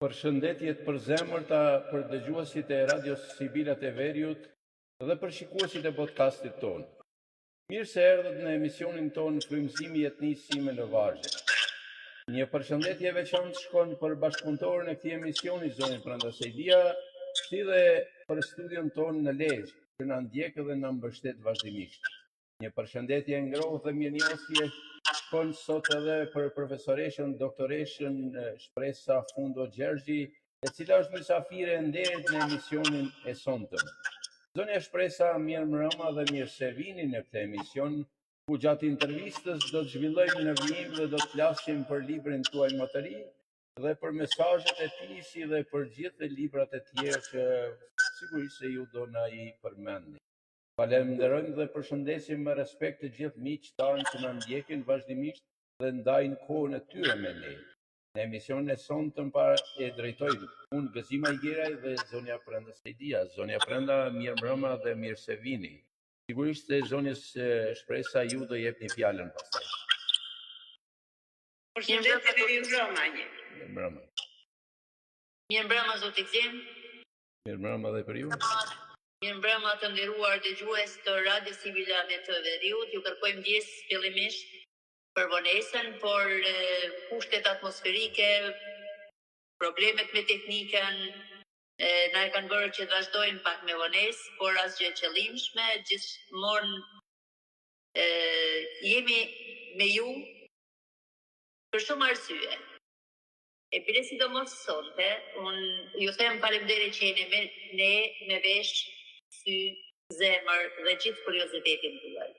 Përshëndetje të përzemërta për dëgjuesit e radios Sibilat e Veriut dhe për shikuesit e podcastit tonë. Mirë se erdhët në emisionin tonë Frymëzimi i Jetnisë Sime në Vargje. Një përshëndetje e veçantë shkon për bashkëpunëtorën e këtij emisioni, zonën Brenda Sejdia, si dhe për studion tonë në Lezhë, që na ndjek dhe na mbështet vazhdimisht. Një përshëndetje e ngrohtë dhe mirënjohësie shkon sot edhe për profesoreshën, doktoreshën Shpresa Fundo Gjergji, e cila është mysafire e nderit në emisionin e sonte. Zonja Shpresa, mirë mbrëma dhe mirë se vini në këtë emision, ku gjatë intervistës do të zhvillojmë në vijim dhe do të flasim për librin tuaj më të ri dhe për mesazhet e tij, si dhe për gjithë librat e tjerë që sigurisht se ju do na i përmendni. Falenderojmë dhe përshëndesim me respekt të gjithë miqtë tanë që na ndjekin vazhdimisht dhe ndajnë kohën e tyre me ne. Në emisionin e sonte e drejtoj unë Gëzima Igjeraj dhe zonja Brenda Sejdia. Zonja Brenda, mirë mbrëma dhe mirë se vini. Sigurisht se zonjës Shpresa ju do jepni fjalën pastaj. Përshëndetje dhe mirë mbrëma. Mirë mbrëma. Mirë mbrëma zoti Gzim. Mirë mbrëma dhe për ju. Mirë mbrëma të nderuar dëgjues të Radio Sibilat të Veriut. Ju kërkoj ndjesë fillimisht për vonesën, por kushtet atmosferike, problemet me teknikën, na e kanë bërë që të vazhdojmë pak me vonesë, por asgjë qëllimshme, gjithmonë jemi me ju për shumë arsye. E bile sidomos sonte, unë ju them faleminderit që jeni ne me vesh, sy, zemër dhe gjithë kuriozitetin tuaj.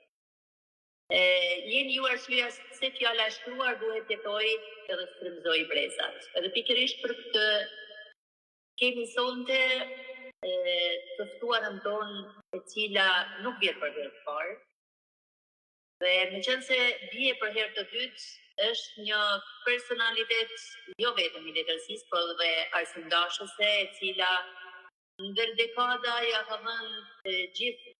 Jeni ju arsyeja se fjala e shkruar duhet jetoj edhe frymëzoj brezat. Edhe pikërisht për këtë kemi sonte të ftuarën tonë, e cila nuk vjen për herë të parë. Dhe meqense bie për herë të dytë, është një personalitet jo vetëm i letërsisë, por edhe arsimdashëse, e cila ndër dekada ja ka dhënë gjithë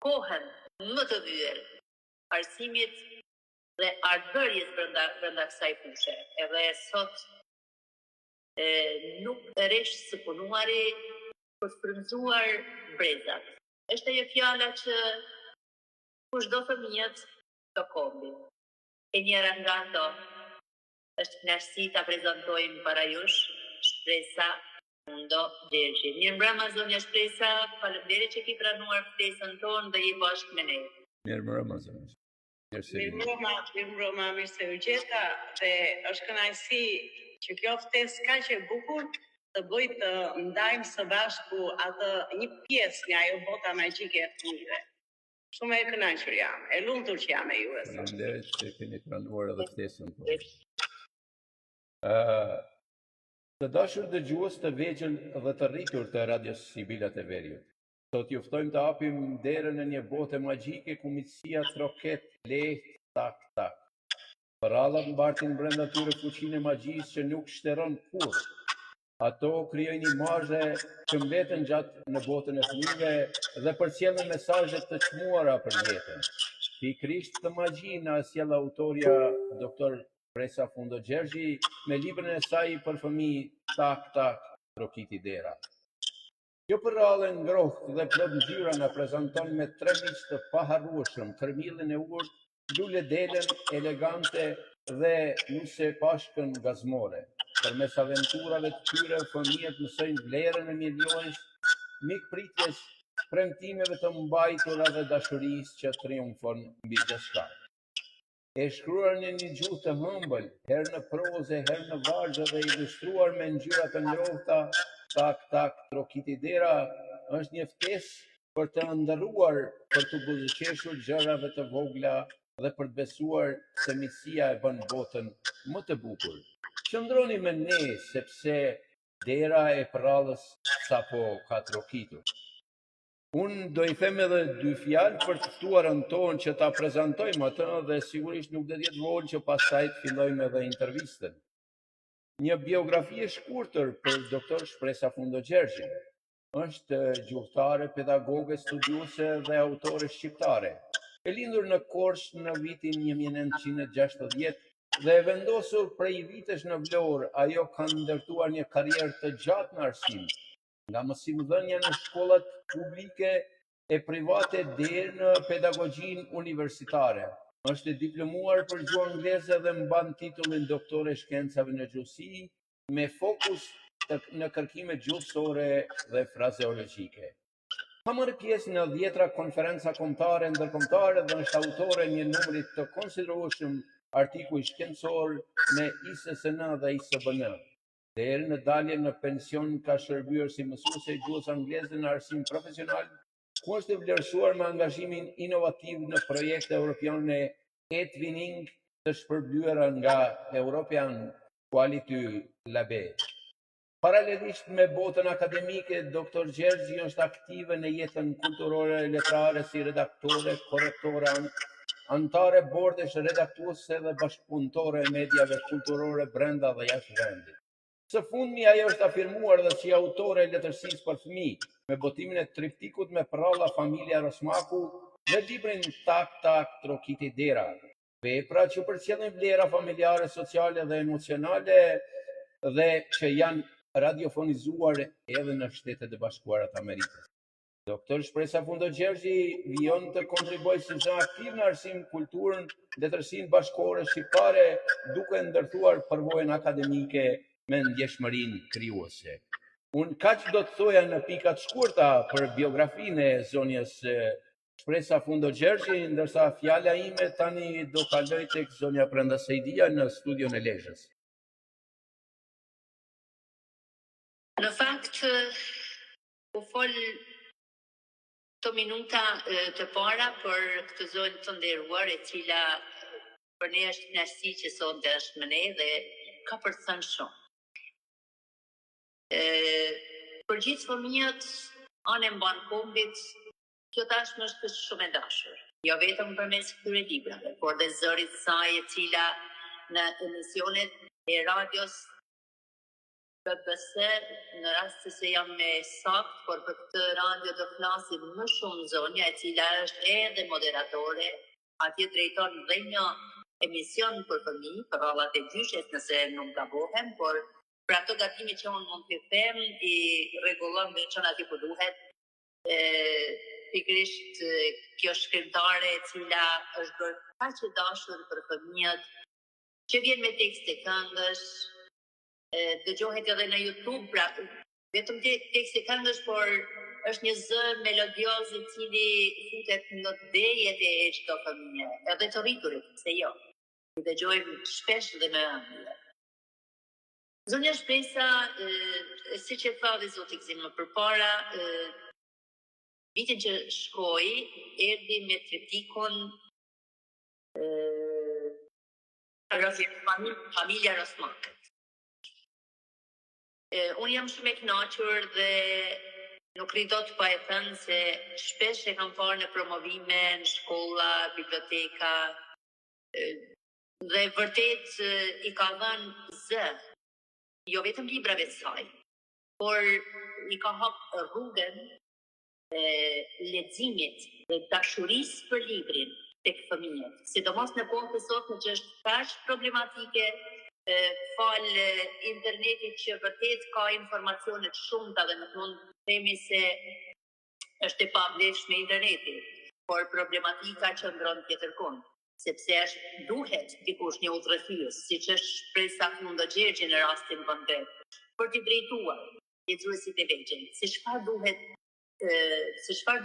kohën më të vyer arsimit dhe ardhërjes brenda kësaj fushë. Edhe sot nuk rresh së punuari për të frymëzuar brezat. Është ajo fjala që kushdo fëmijët të kombin. E njëra nga ato është kënaqësi ta prezantojmë para jush Shpresa Fundo Gjergji. Mirë mbrëma zonja Shpresa, faleminderit që ki pranuar ftesën tonë dhe je bashkë me ne. Mirë mbrëma zonja. Mirë mbrëma, mirë se u gjeta, dhe është kënaqësi që kjo ftesë kaq e bukur të bëj të ndajmë së bashku atë një pjesë nga ajo bota magjike e fëmijëve. Shumë e kënaqur jam, e lumtur që jam me ju. Faleminderit që keni pranuar edhe ftesën tonë. Të dashur dëgjues të vegjël dhe të rritur të radios Sibilat e Veriut. Sot ju ftojmë të hapim derën në një bote magjike ku miqësia troket lehtë tak. Përrallat mbartin brenda tyre fuqinë e magjisë që nuk shteron kurrë. Ato krijojnë imazhe që mbeten gjatë në botën e fëmijëve dhe përcjellin mesazhe të çmuara për jetën. Pikërisht të magji na sjell autoria doktor Shpresa Fundo Gjergji me librin e saj për fëmijë Tak, trokiti dera. Kjo përrallë ngrohtë dhe plot ngjyra na prezanton me tre miq të paharrueshëm, Kërmillin e urt, Lule Delën elegante dhe Nuse Pashkën gazmore. Përmes aventurave të tyre, fëmijët mësojnë vlerën e mirënjohjes, mikpritjes, premtimeve të mbajtura dhe dashurisë që triumfon mbi gjithçka. E shkruar në një gjuhë të hëmbël, herë në prozë, herë në vargje dhe ilustruar me ngjyra të ngrohta, Tak, trokiti dera, është një ftesë për të ndërruar, për të buzëqeshur gjërave të vogla dhe për të besuar se miqësia e bën botën më të bukur. Qëndroni me ne, sepse dera e përrallës sapo ka trokitur. Unë do i them edhe dy fjalë për të ftuarën tonë që ta prezantojmë atë dhe sigurisht nuk do të jetë volë që pastaj të fillojmë edhe intervistën. Një biografi e shkurtër për doktor Shpresa Fundo Gjergji. Është gjuhëtare, pedagoge, studiuese dhe autore shqiptare. E lindur në Korçë në vitin 1960, dhe e vendosur prej vitesh në Vlorë, ajo ka ndërtuar një karrierë të gjatë në arsim, nga mësimdhënia në shkollat publike e private deri në pedagogjinë universitare. Është e diplomuar për gjuhë angleze dhe mban titullin doktore shkencave në gjuhësi me fokus në kërkime gjuhësore dhe frazeologjike. Ka marrë pjesë në 10 konferenca kombëtare ndërkombëtare dhe është autore një numri të konsiderueshëm artikuj shkencor me ISSN dhe ISBN. Deri në daljen në pension ka shërbyer si mësuese e gjuhës angleze në arsim profesional, ku është vlerësuar me angazhimin inovativ në projekte europiane e-twinning të shpërblyera nga European Quality Lab. Paralelisht me botën akademike, Dr. Gjergji është aktive në jetën kulturore e letrare si redaktore, korrektore, antare bordesh redaktuese dhe bashkëpunëtore e mediave kulturore brenda dhe jashtë vendit. Së fundmi, ajo është afirmuar dhe si autore e letërsisë për fëmijë, me botimin e triptikut me pralla Familja Rosmaku dhe librin Tak Tak Trokiti Dera, vepra që përcjellin vlera familjare, sociale dhe emocionale dhe që janë radiofonizuar edhe në Shtetet e Bashkuara të Amerikës. Doktor Shpresa Fundo Gjergji vijon të kontribuojë si zë aktiv në arsim, kulturën, letërsinë bashkore shqiptare, duke ndërtuar përvojën akademike me ndjeshmërinë krijuese. Unë kaq do të thoja në pika të shkurta për biografinë e zonjës Shpresa Fundo Gjergji, ndërsa fjala ime tani do kaloj tek zonja Brenda Sejdia në studion e Lezhës. Në fakt, u fol të minuta të para për këtë zonjë të nderuar, e cila për ne është kënaqësi që sonte është me ne dhe ka për të thënë shumë. Për gjithë fëmijët, anë e mban kombit, kjo tashmë është shumë e dashur. Jo vetëm përmes këtyre librave, por dhe zërit saj e cila në emisionet e radios BBC, në rast se jam me sakt, por për këtë radio të flasim më shumë zonja e cila është edhe moderatore, atje drejton dhe një emision për fëmijë, për radhat e gjyshes nëse nuk gabohem, por për ato gatime që unë mund të them, i rregullon me çon aty ku duhet. Pikërisht kjo shkrimtare e cila është bërë kaq e dashur për fëmijët, që vjen me tekste këngësh, dëgjohet edhe në YouTube, pra vetëm tekste këngësh, por është një zë melodios i cili futet në dejet e çdo fëmije, edhe të rriturit, se jo. I dëgjojmë shpesh dhe me ëndër. Zonja Shpresa, siç e tha dhe zoti Gzim më përpara, vitin që shkoi, erdhi me triptikun Familja Rosmakët. Unë jam shumë e kënaqur dhe nuk ridot pa e thënë se shpesh e kam parë në promovime, në shkolla, biblioteka, dhe vërtet i ka dhënë zë, jo vetëm librave të saj, por i ka hapë rrugën leximit dhe dashurisë për librin tek fëmijët, sidomos në kohën e sotme që është kaq problematike, fal internetit që vërtet ka informacione të shumta dhe nuk mund të themi se është e pavlefshme interneti, por problematika qëndron tjetërkund, sepse duhet dikush një udhëheqës, siç është Shpresa Fundo Gjergji në rastin konkret, për t'i drejtuar lexuesit e vegjël, se çfarë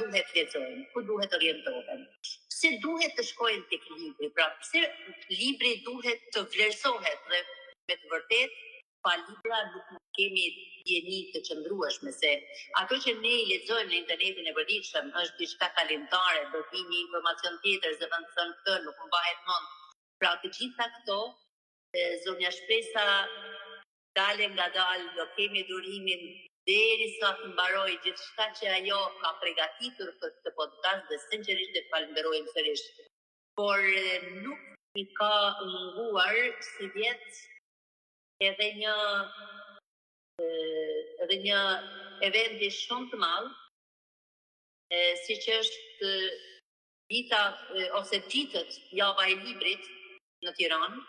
duhet lexojnë, ku duhet orientohen, pse duhet të shkojnë tek libri, pra pse libri duhet të vlerësohet dhe me të vërtet, pa libra nuk kemi jeni të qëndrueshme, se ato që ne i lexojmë në internetin e përditshëm është diçka kalimtare, do të një informacion tjetër, zë thënë këtë, nuk mbahet mend. Pra të gjitha këto, zonja Shpresa dalë nga dalë, do kemi durimin derisa të mbaroj gjithçka që ajo ka përgatitur për këtë podcast dhe sinqerisht e falenderojmë sërish. Por nuk i ka munguar si vjet edhe një eventi shumë të madh, siç është vita ose ditët java e librit në Tiranë,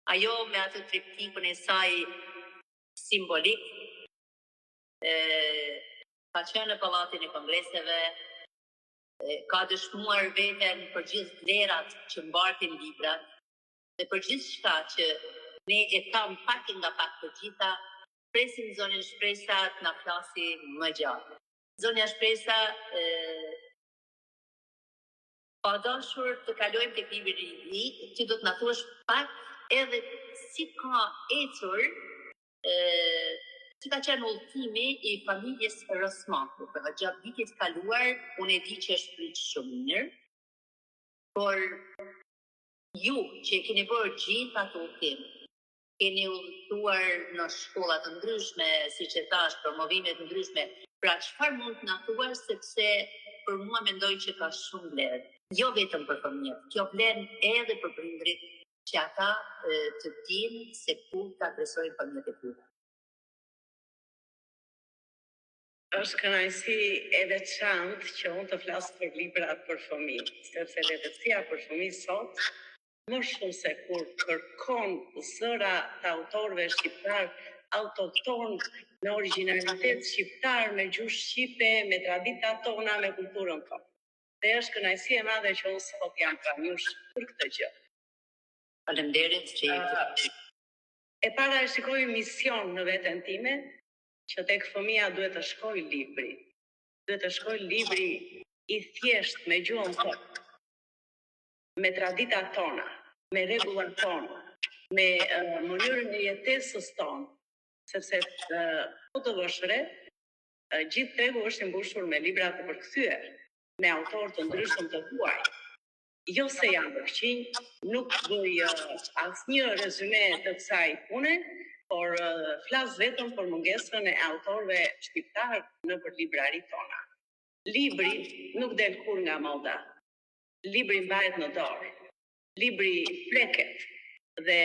Ajo me atë triptikun e saj simbolik, ka qenë në Pallatin e Kongreseve, ka dëshmuar veten për gjithë vlerat që mbartin librat dhe për gjithë shka që ne e kam pak nga pak të gjitha, presim zonën Shpresa të na flasi më gjatë. Zonja Shpresa pa dashur të kalojmë tek libri i ri, që do të na thuash pak edhe si ka ecur si ka qenë udhëtimi i familjes Rosmaku. Për gjatë vitit kaluar, unë e di që është prit shumë mirë, por ju që keni bërë gjithë ato udhëtim, keni udhëtuar në shkolla të ndryshme, siç e thash, promovime të ndryshme, pra çfarë mund të na thuash, sepse për mua mendoj që ka shumë vlerë. Jo vetëm për fëmijët, kjo vlen edhe për prindrit, që ata të dinë se ku ta kresojnë fëmijët e tyre. Është kënaqësi e veçantë që unë të flas për librat për fëmijë, sepse letësia për fëmijë sot më shumë se kur kërkon zëra të autorëve shqiptar autokton me origjinalitet shqiptar, me gjuhë shqipe, me traditat tona, me kulturën tonë. Dhe është kënaqësi e madhe që unë sot jam pranjush për këtë gjë. Faleminderit që e para e shikoj mision në veten time, që tek fëmia duhet të shkojë libri. Duhet të shkojë libri i thjesht me gjuhën tonë, me traditat tona, me rregullat tona, me mënyrën e jetesës tonë, sepse po të vësh re, gjithë tregu është i mbushur me libra të përkthyer, me autorë të ndryshëm të huaj. Jo se janë përqinj, nuk bëj asnjë rezume të kësaj pune, por flas vetëm për mungesën e autorëve shqiptar nëpër librarit tona. Libri nuk del kur nga moda. Libri mbahet në dorë. Libri preket dhe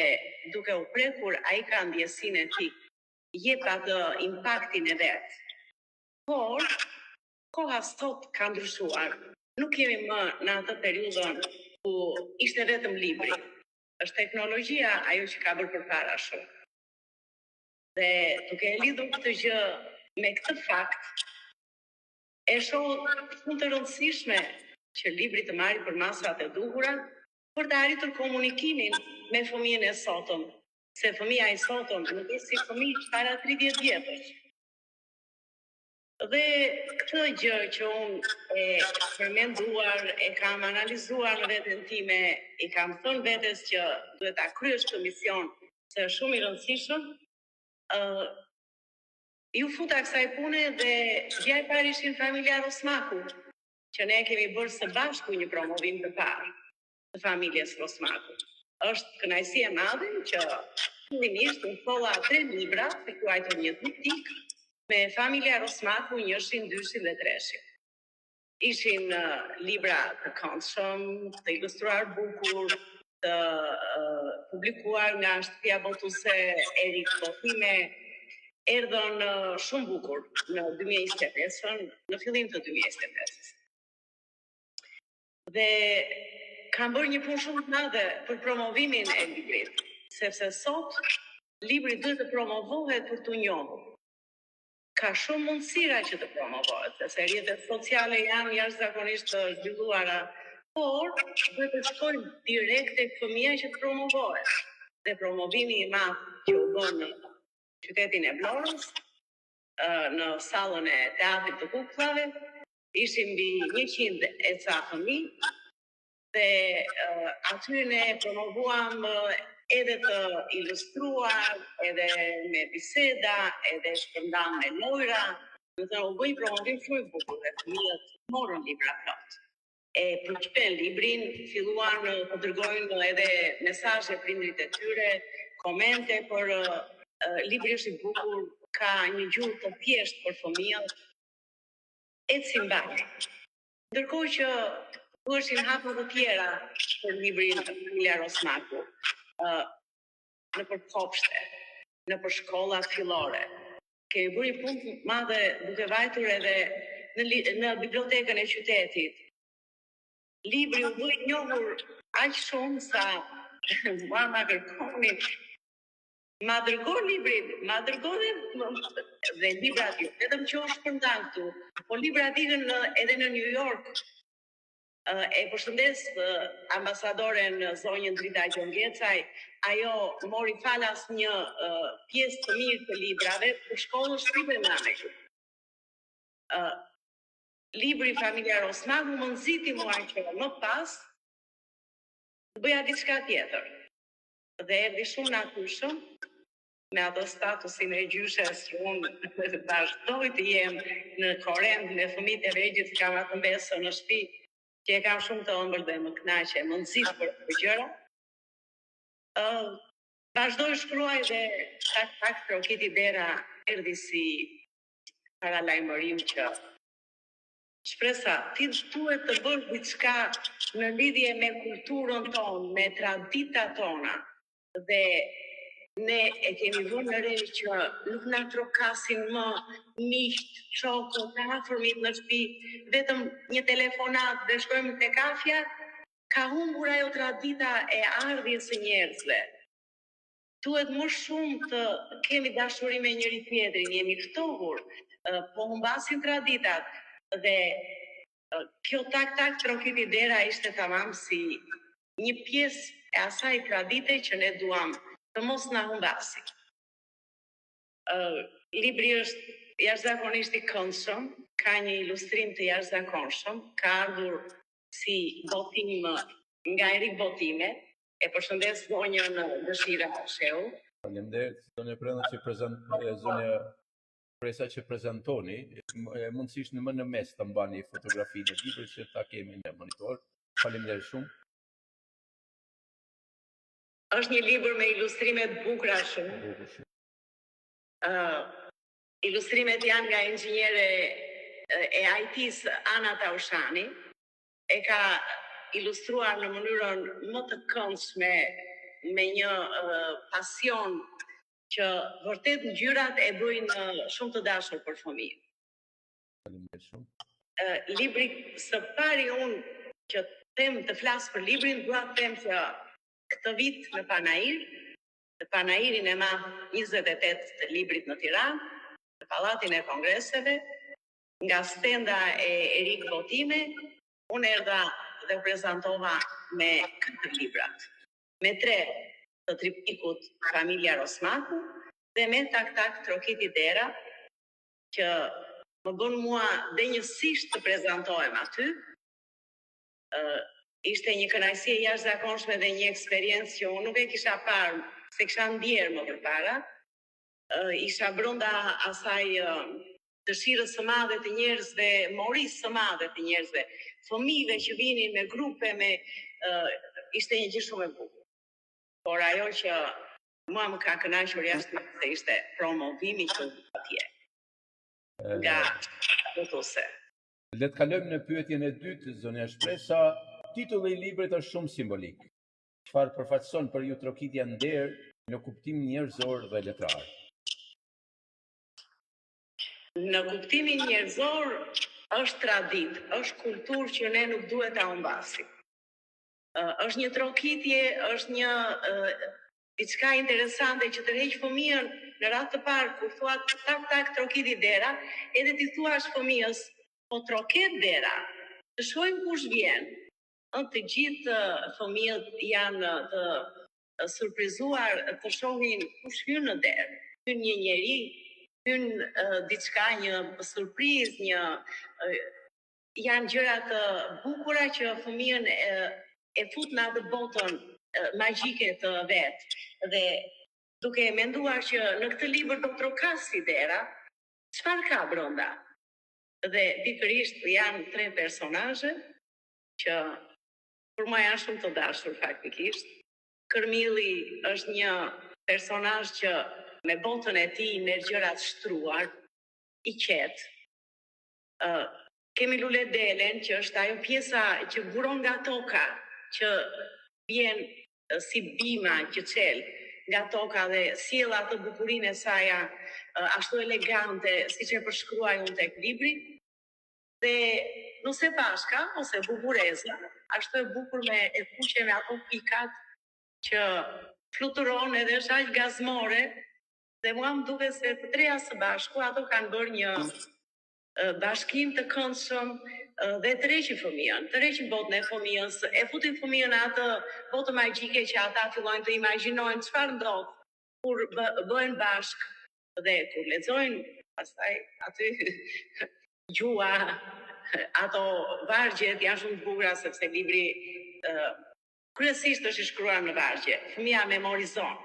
duke u prekur ai ka ndjesinë e tij, jep atë impaktin e vet. Por koha sot ka ndryshuar. Nuk kemi më në atë periudhën ku ishte vetëm libri. Është teknologjia ajo që ka bërë përpara shumë. Dhe duke e lidhur këtë gjë me këtë fakt, e shoh shumë të rëndësishme që libri të marrë për masat e duhura për të arritur komunikimin me fëmijën e sotëm, se fëmia e sotëm nuk është si fëmijë para 30 vjetësh. Dhe këtë gjë që unë e përmenduar, e kam analizuar në veten time, i kam thënë vetes që duhet ta kryesh këtë mision, se është shumë i rëndësishëm. Ju futa kësaj pune dhe vja e parë ishin familja Rosmaku, që ne kemi bërë së bashku një promovim të parë të familjes Rosmaku. Është kënaqësi e madhe që fillimisht u tholla 3 libra, të quajtur një triptik, me familja Rosmaku 1, 2 dhe 3. Ishin libra të këndshëm, të ilustruar bukur, të publikuar nga shtëpia botuese Erik Botime, erdhën shumë bukur në 2025, në fillim të 2025. Dhe kam bërë një punë shumë të madhe për promovimin e librit, sepse sot libri duhet të promovohet për t'u njohur. Ka shumë mundësira që të promovohet, sepse rrjetet sociale janë jashtëzakonisht të zhvilluara, por duhet të shkojnë direkt tek fëmia që të promovohet. Dhe promovimi i madh që u bën në qytetin e Vlorës, në sallën e teatrit të Kukullave, ishim mbi 100 e ca fëmijë dhe aty ne promovuam edhe të ilustruar, edhe me biseda, edhe shpërndam me lojra. Do të u bëj promovim shumë i bukur dhe fëmijët morën libra plot. E përqen librin, filluan të dërgojnë edhe mesazhe prindrit e tyre, komente për libri është i bukur, ka një gjuhë të thjeshtë për fëmijët, ecim bashkë. Ndërkohë që duheshin hapa të tjera për librin Familja Rosmaku, nëpër kopshte, nëpër shkollat fillore. Kemi bërë një punë madhe duke vajtur edhe në bibliotekën e qytetit. Libri u bë i njohur aq shumë sa mua ma kërkoni, ma dërgo librin, ma dërgo dhe librat ju, vetëm që është shpërndan këtu, po librat ikën edhe në New York. E përshëndes ambasadoren zonjën Drita Gjongecaj, ajo mori falas një pjesë të mirë të librave për shkollën shtype nane. Libri Familja Rosmaku më nxiti mua që më pas të bëja diçka tjetër. Dhe erdhi shumë natyshëm, me ato statusin e gjyshes që unë vazhdoj të jem në korrent me fëmijët e vegjël që kam atë mbesë në shtëpi, që e kam shumë të ëmbël dhe më kënaqe, më nxit për të gjëra. Vazhdoj shkruaj dhe tak trokiti dera erdhi si paralajmërim që shpresa, ti duhet të bësh diçka në lidhje me kulturën tonë, me traditat tona. Dhe ne e kemi vënë në re që nuk na trokasin më miqt, shokët, afërmit në shtëpi, vetëm një telefonat dhe shkojmë te kafja, ka humbur ajo tradita e ardhjes së njerëzve. Duhet më shumë të kemi dashuri me njëri tjetrin, jemi ftohur, po humbasin traditat dhe kjo tak trokiti dera ishte tamam si një pjesë e asaj tradite që ne duam të mos na humbasi. Libri është jashtëzakonisht i këndshëm, ka një ilustrim të jashtëzakonshëm, ka ardhur si botim nga Erik Botime, e përshëndes zonjën Dëshira Sheu. Faleminderit, zonja Prenda që zonja Presa që prezentoni, mundësisht më në mes të mbani fotografinë e librit që ta kemi në monitor. Faleminderit shumë. Është një libër me ilustrime të bukura shumë. Ilustrimet janë nga inxhiniere e IT-s Ana Taushani. E ka ilustruar në mënyrën më të këndshme me një pasion që vërtet ngjyrat e bëjnë shumë të dashur për fëmijë. Faleminderit shumë. Libri së pari unë që them të flas për librin, dua të them që këtë vit në Panairin e madh 28 të librit në Tiranë, në Pallatin e Kongreseve, nga stenda e Erik Botime, unë erdha dhe prezantova me këtë librat. Me 3 të triptikut Familja Rosmaku dhe me tak trokiti dera, që më bën mua denjësisht të prezantohem aty. Ishte një kënaqësi e jashtëzakonshme dhe një eksperiencë që unë nuk e kisha parë, se kisha ndjerë më përpara. Isha brenda asaj dëshirës së madhe të njerëzve, morisë së madhe të njerëzve, fëmijëve që vinin me grupe, ishte një gjë shumë e bukur. Por ajo që mua më ka kënaqur jashtë se ishte promovimi që atje. Nga votuese. Le të kalojmë në pyetjen e dytë, zonja Shpresa. Titulli i librit është shumë simbolik. Çfarë përfaqëson për ju trokitja nder në kuptim njerëzor dhe letrar? Në kuptimin njerëzor është tradit, është kulturë që ne nuk duhet ta humbasim. Është një trokitje, është një diçka interesante që tërheq fëmijën në rast të parë kur thuat tak trokiti dera, edhe ti thuash fëmijës, po troket dera, të shohim kush vjen. Të gjithë fëmijët janë të surprizuar të shohin kush hyn në derë. Hyn një njeri, hyn diçka, një surprizë, janë gjëra të bukura që fëmijën e fut në atë botën magjike të vet. Dhe duke menduar që në këtë libër do trokasi dera, çfarë ka brenda? Dhe pikërisht janë 3 personazhe që për mua janë shumë të dashur faktikisht. Kërmilli është një personazh që me botën e tij merr gjërat shtruar, i qetë. Kemi Lule Delen, që është ajo pjesa që buron nga toka, që vjen si bima që çel nga toka dhe sjell atë bukurinë e saj ashtu elegante, siç e përshkruaj unë tek libri. Dhe nëse pashka, ose bukureza, ashtu e bukur me e kuqe me ato pikat që fluturon edhe është aq gazmore, dhe mua më duket se të treja së bashku ato kanë bërë një bashkim të këndshëm dhe të reqin fëmijën, të reqin botën e fëmijës, e futin fëmijën atë botë magjike që ata fillojnë të imagjinojnë çfarë ndodh kur bëhen bashk dhe kur lexojnë pastaj aty gjua, ato vargjet janë shumë të bukura sepse libri kryesisht është i shkruar në vargje. Fëmia memorizon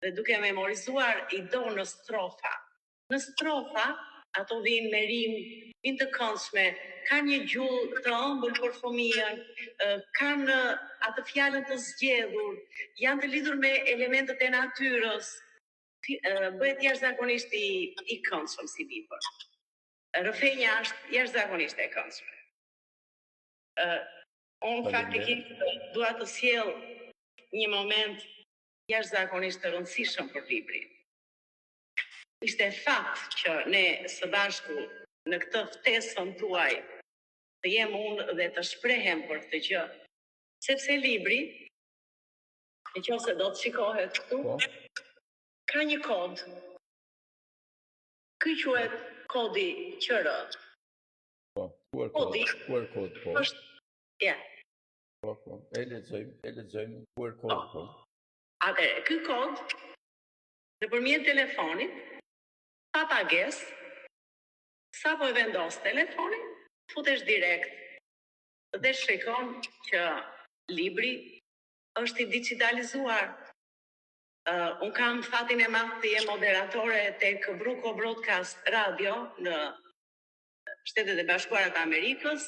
dhe duke memorizuar i do në strofa. Në strofa ato vinë me rimë, vinë të këndshme, kanë një gjuhë të ëmbël për fëmijën, kanë atë fjalën të zgjedhur, janë të lidhur me elementet e natyrës, bëhet jashtëzakonisht i këndshëm si libër. Rrëfenja është jashtëzakonisht e këndshme. Unë faktikisht dua të sjell një moment jashtëzakonisht të rëndësishëm për librin. Ishte fakt që ne së bashku në këtë ftesën tuaj të jem unë dhe të shprehem për këtë gjë, sepse libri, nëse do të shikohet këtu, ka një kod. Ky quhet kodi QR. QR kod, po. Ja. Po. E lexojmë QR kod, po. Atëherë, ky kod nëpërmjet telefonit pa pagesë, sa po e vendos telefonin, futesh direkt dhe shikon që libri është i digitalizuar. Unë kam fatin e madh të jem moderatore tek Bruco Broadcast Radio në Shtetet e Bashkuara të Amerikës,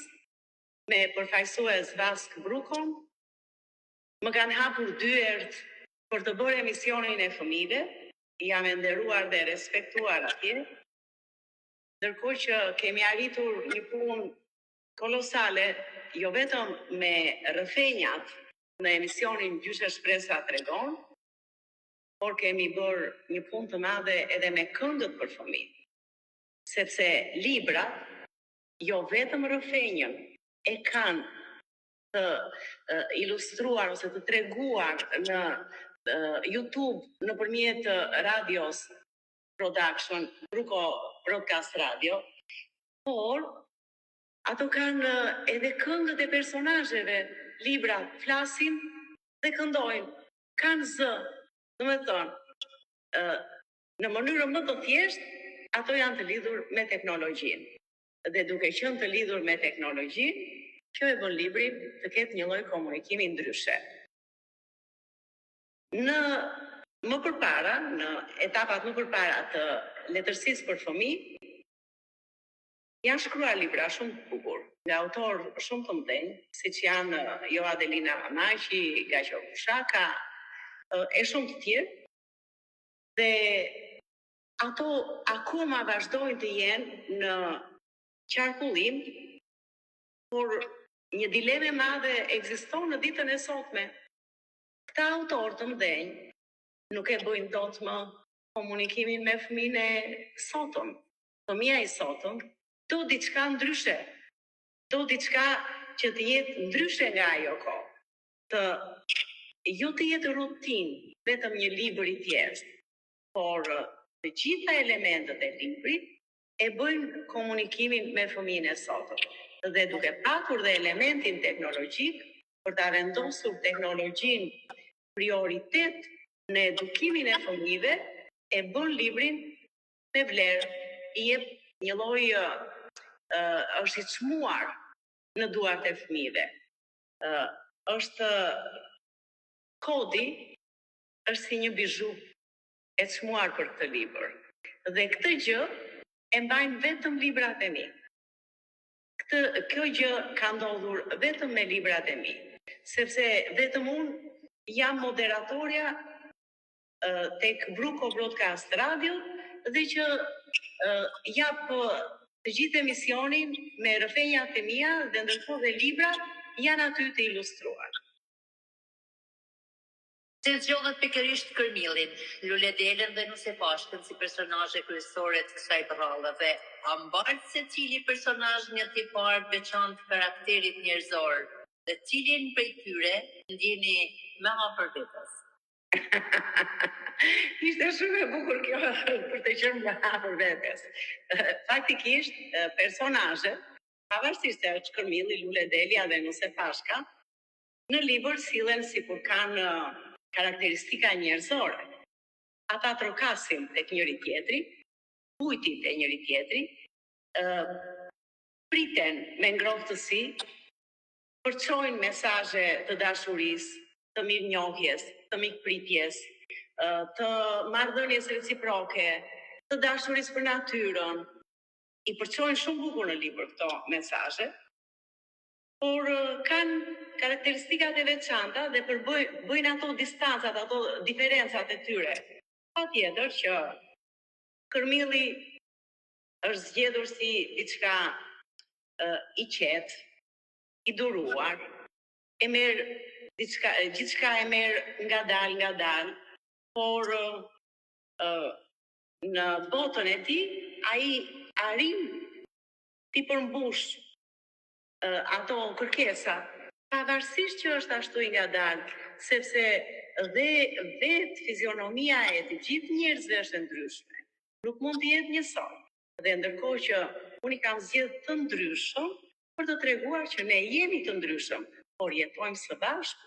me përfaqësues Vask Brucon. Më kanë hapur dyert për të bërë emisionin e fëmijëve. Jam e nderuar dhe respektuar atje, ndërkohë që kemi arritur një punë kolosale, jo vetëm me rrëfenjat në emisionin Gjyshe Shpresa Tregon, por kemi bërë një punë të madhe edhe me këngët për fëmijë, sepse librat, jo vetëm rrëfenjën, e kanë të ilustruar ose të treguar në YouTube nëpërmjet radios production, Bruco Broadcast Radio, por ato kanë edhe këngët e personazheve, librat flasin dhe këndojnë, kanë zë, domethënë, në mënyrë më të thjeshtë, ato janë të lidhur me teknologjinë. Dhe duke qenë të lidhur me teknologjinë, kjo e bën librin të ketë një lloj komunikimi ndryshe. Në etapat më përpara të letërsisë për fëmijë, janë shkruar libra shumë të bukur nga autorë shumë të mëdhenj, siç janë Jo Adelina Maqi, Gaço Fushaka, e shumë të tjerë. Dhe ato akoma vazhdojnë të jenë në qarkullim, por një dileme madhe ekziston në ditën e sotme. Këta autorë të mëdhenj nuk e bëjnë dot më komunikimin me fëmijën e sotëm. Fëmia i sotëm do diçka ndryshe. Do diçka që të jetë ndryshe nga ajo kohë. Jo të jetë rutinë, vetëm një libër i thjeshtë, por të gjitha elementet e librit e bëjnë komunikimin me fëmijën e sotëm. Dhe duke patur dhe elementin teknologjik, për ta vendosur teknologjinë prioritet në edukimin e fëmijëve, e bën librin me vlerë, i jep një lloj është i çmuar në duart e fëmijëve. Është kodi është si një bizhu e çmuar për këtë libër. Dhe këtë gjë e mbajnë vetëm librat e mi. Kjo gjë ka ndodhur vetëm me librat e mi, sepse vetëm unë jam moderatorja tek Bruco Broadcast Radio dhe që jap të gjithë emisionin me rrëfenjat e mia dhe ndërkohë dhe librat janë aty të ilustruar. Si zgjodhet pikërisht Kërmillin, Lule Delën dhe Nuse Pashkën si personazhe kryesore të kësaj rrallë dhe a mbahet secili personazh një tipar veçantë karakterit njerëzor dhe cilin prej tyre ndjeni më afër vetes? Ishte shumë e bukur kjo për të qenë më hapur vetes. Faktikisht, personazhet, pavarësisht se është Kërmilli, Lule Delia dhe Nuse Pashka, në libër sillen sikur kanë karakteristika njerëzore. Ata trokasin tek njëri tjetri, bujtin te njëri tjetri, priten me ngrohtësi, përçojnë mesazhe të dashurisë, të mirënjohjes, të mikpritjes, të marrëdhënies reciproke, të dashurisë për natyrën. I përçojnë shumë bukur në libër këto mesazhe, por kanë karakteristikat e veçanta dhe bëjnë ato distancat, ato diferencat e tyre. Patjetër që Kërmilli është zgjedhur si diçka i qetë, i duruar, e merr gjithçka e merr ngadalë, por në botën e tij ai arrin ti përmbush ato kërkesa, pavarësisht që është ashtu i ngadalë, sepse dhe vetë fizionomia e të gjithë njerëzve është e ndryshme. Nuk mund të jetë njësoj. Dhe ndërkohë që unë i kam zgjedhur të ndryshëm për të treguar që ne jemi të ndryshëm, por jetojmë së bashku,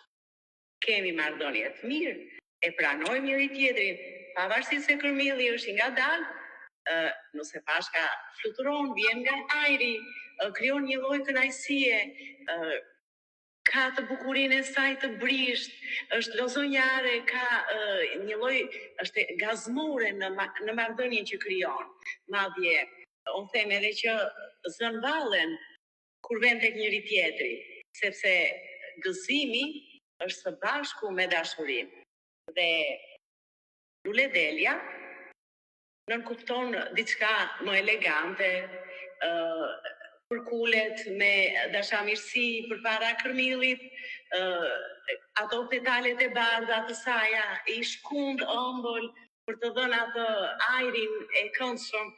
kemi marrëdhënie të mirë, e pranojmë njëri tjetrin, pavarësisht se Kërmilli është i ngadalë, Nuse Pashka fluturon, vjen nga ajri, krijon një lloj kënaqësie, ka të bukurinë e saj të brisht, është lozonjare, ka një lloj, është gazmore në marrëdhënien që krijon. Madje, unë them edhe që zënvallen kur vjen tek njëri tjetri, sepse gëzimi është së bashku me dashurinë. Dhe Lule Delia nënkupton diçka më elegante, përkulet me dashamirësi përpara Kërmillit, ato petalet e bardha të saja, i shkund ëmbël për të dhënë atë ajrin e këndshëm.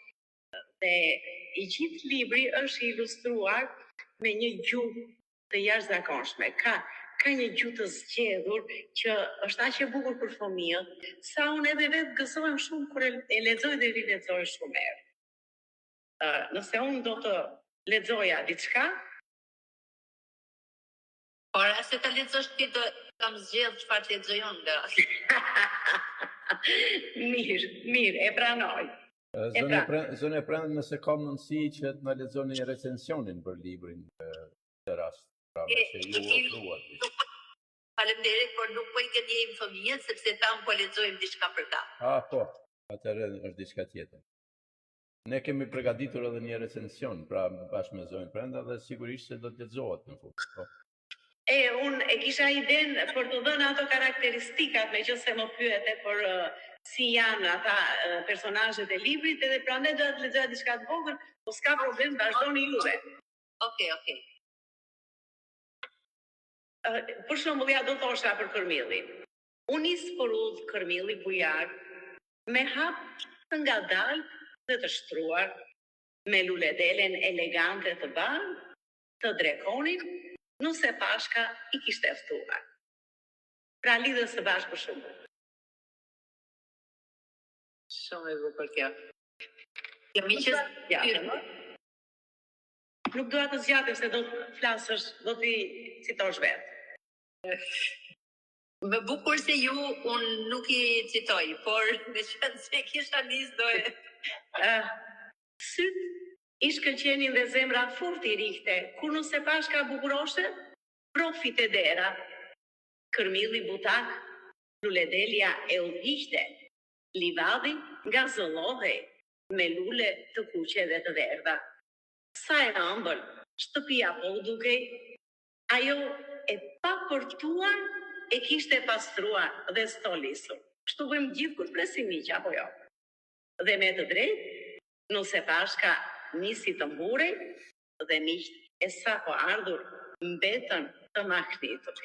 Dhe i gjithë libri është ilustruar me një gjuhë të jashtëzakonshme. Ka një gjuhë të zgjedhur që është aq e bukur për fëmijët, sa unë edhe vetë gëzohem shumë kur e lexoj dhe rilexoj shumë herë. Nëse unë do të lexoja diçka, por as ta lexosh ti do kam zgjedh çfarë të lexoj unë nga. Mirë, e pranoj. Zone Prand, nëse kam mundësi që të na lexoni recensionin për librin të rast. Pra, se ju ofruat. Faleminderit, por nuk po i gënjejmë fëmijët sepse tam po lexojmë diçka për ta. Po, atëherë është diçka tjetër. Ne kemi përgatitur edhe një recension, pra bashkë me zonën Prenda, dhe sigurisht se do të lexohet në fund. Po. Unë e kisha idenë për të dhënë ato karakteristikat, meqense më pyete për si janë ata personazhet e librit, edhe prandaj do të lexoj diçka të vogël, po s'ka problem, vazhdoni juve. Okej. Për shembull, ja do thosha për Kërmillin. Unë nis për udhë Kërmilli bujar, me hap të ngadalë dhe të shtruar, me Lule Delen elegante të bardhë, të drekonin, Nuse Pashka i kishte ftuar. Pra lidhen së bashku shumë. Shumë e bukur kjo. Jo miqës, nuk dua të zgjatem se do të flasësh, do t'i citosh vetë. Më bukur se ju, unë nuk i citoj, por me qënë se kisha nis do e... Syt i shkëlqenin dhe zemra fort i rikte, kur Nuse Pashka bukuroshe, profit e dera. Kërmilli butak, Lule Delia e udhishte, livadi nga zëllohej, me lule të kuqe dhe të verdha. Sa e ëmbël, shtëpia po u dukej, ajo e papërtuar e kishte pastruar dhe stolisur. Kështu bëjmë gjithë kur presim miq, apo jo? Dhe me të drejtë, Nuse Pashka nisi të mburej dhe miqt e sa po ardhur mbetën të mahnitur.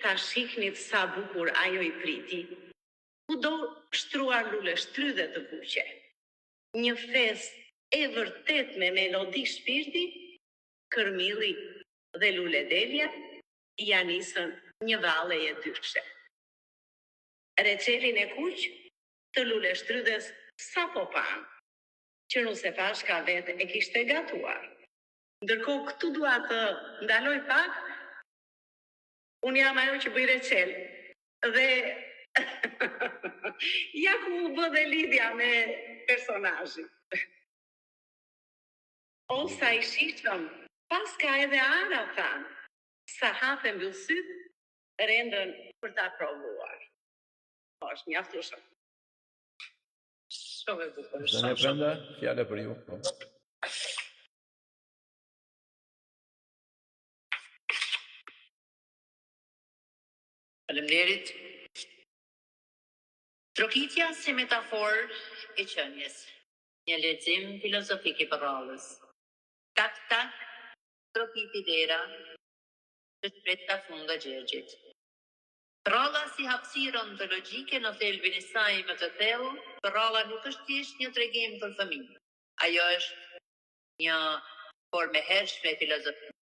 Ta shiknit sa bukur ajo i priti, ku do shtruar lule shtrydhe të kuqe. Një fest e vërtet me melodi shpirti, Kërmilli dhe Lule Delia ja nisën një valle e dyshe. Reçelin e kuq të lule shtrydhes sa po pan, që nuse Pashka vetë e kishte gatuar. Ndërkohë këtu dua të ndaloj pak, unë jam ajo që bëj reçel dhe ja ku u bë dhe lidhja me personazhin. Osa i shishëm, paska edhe Ara thanë, sa hape mbyll syt, rendën për ta provuar. Është mjaftueshëm. Shumë e bukur. Zënia Brenda, fjala për ju. Faleminderit. Trokitja si metaforë e qenies, një lexim filozofik i përrallës. Tak, tak, trokiti dera, të shpret ka funda Gjergjit. Përralla si hapësirë ontologjike në thelbin e saj më të thellë, përralla nuk është thjesht një tregim për fëmijë. Ajo është një formë e hershme e filozofisë.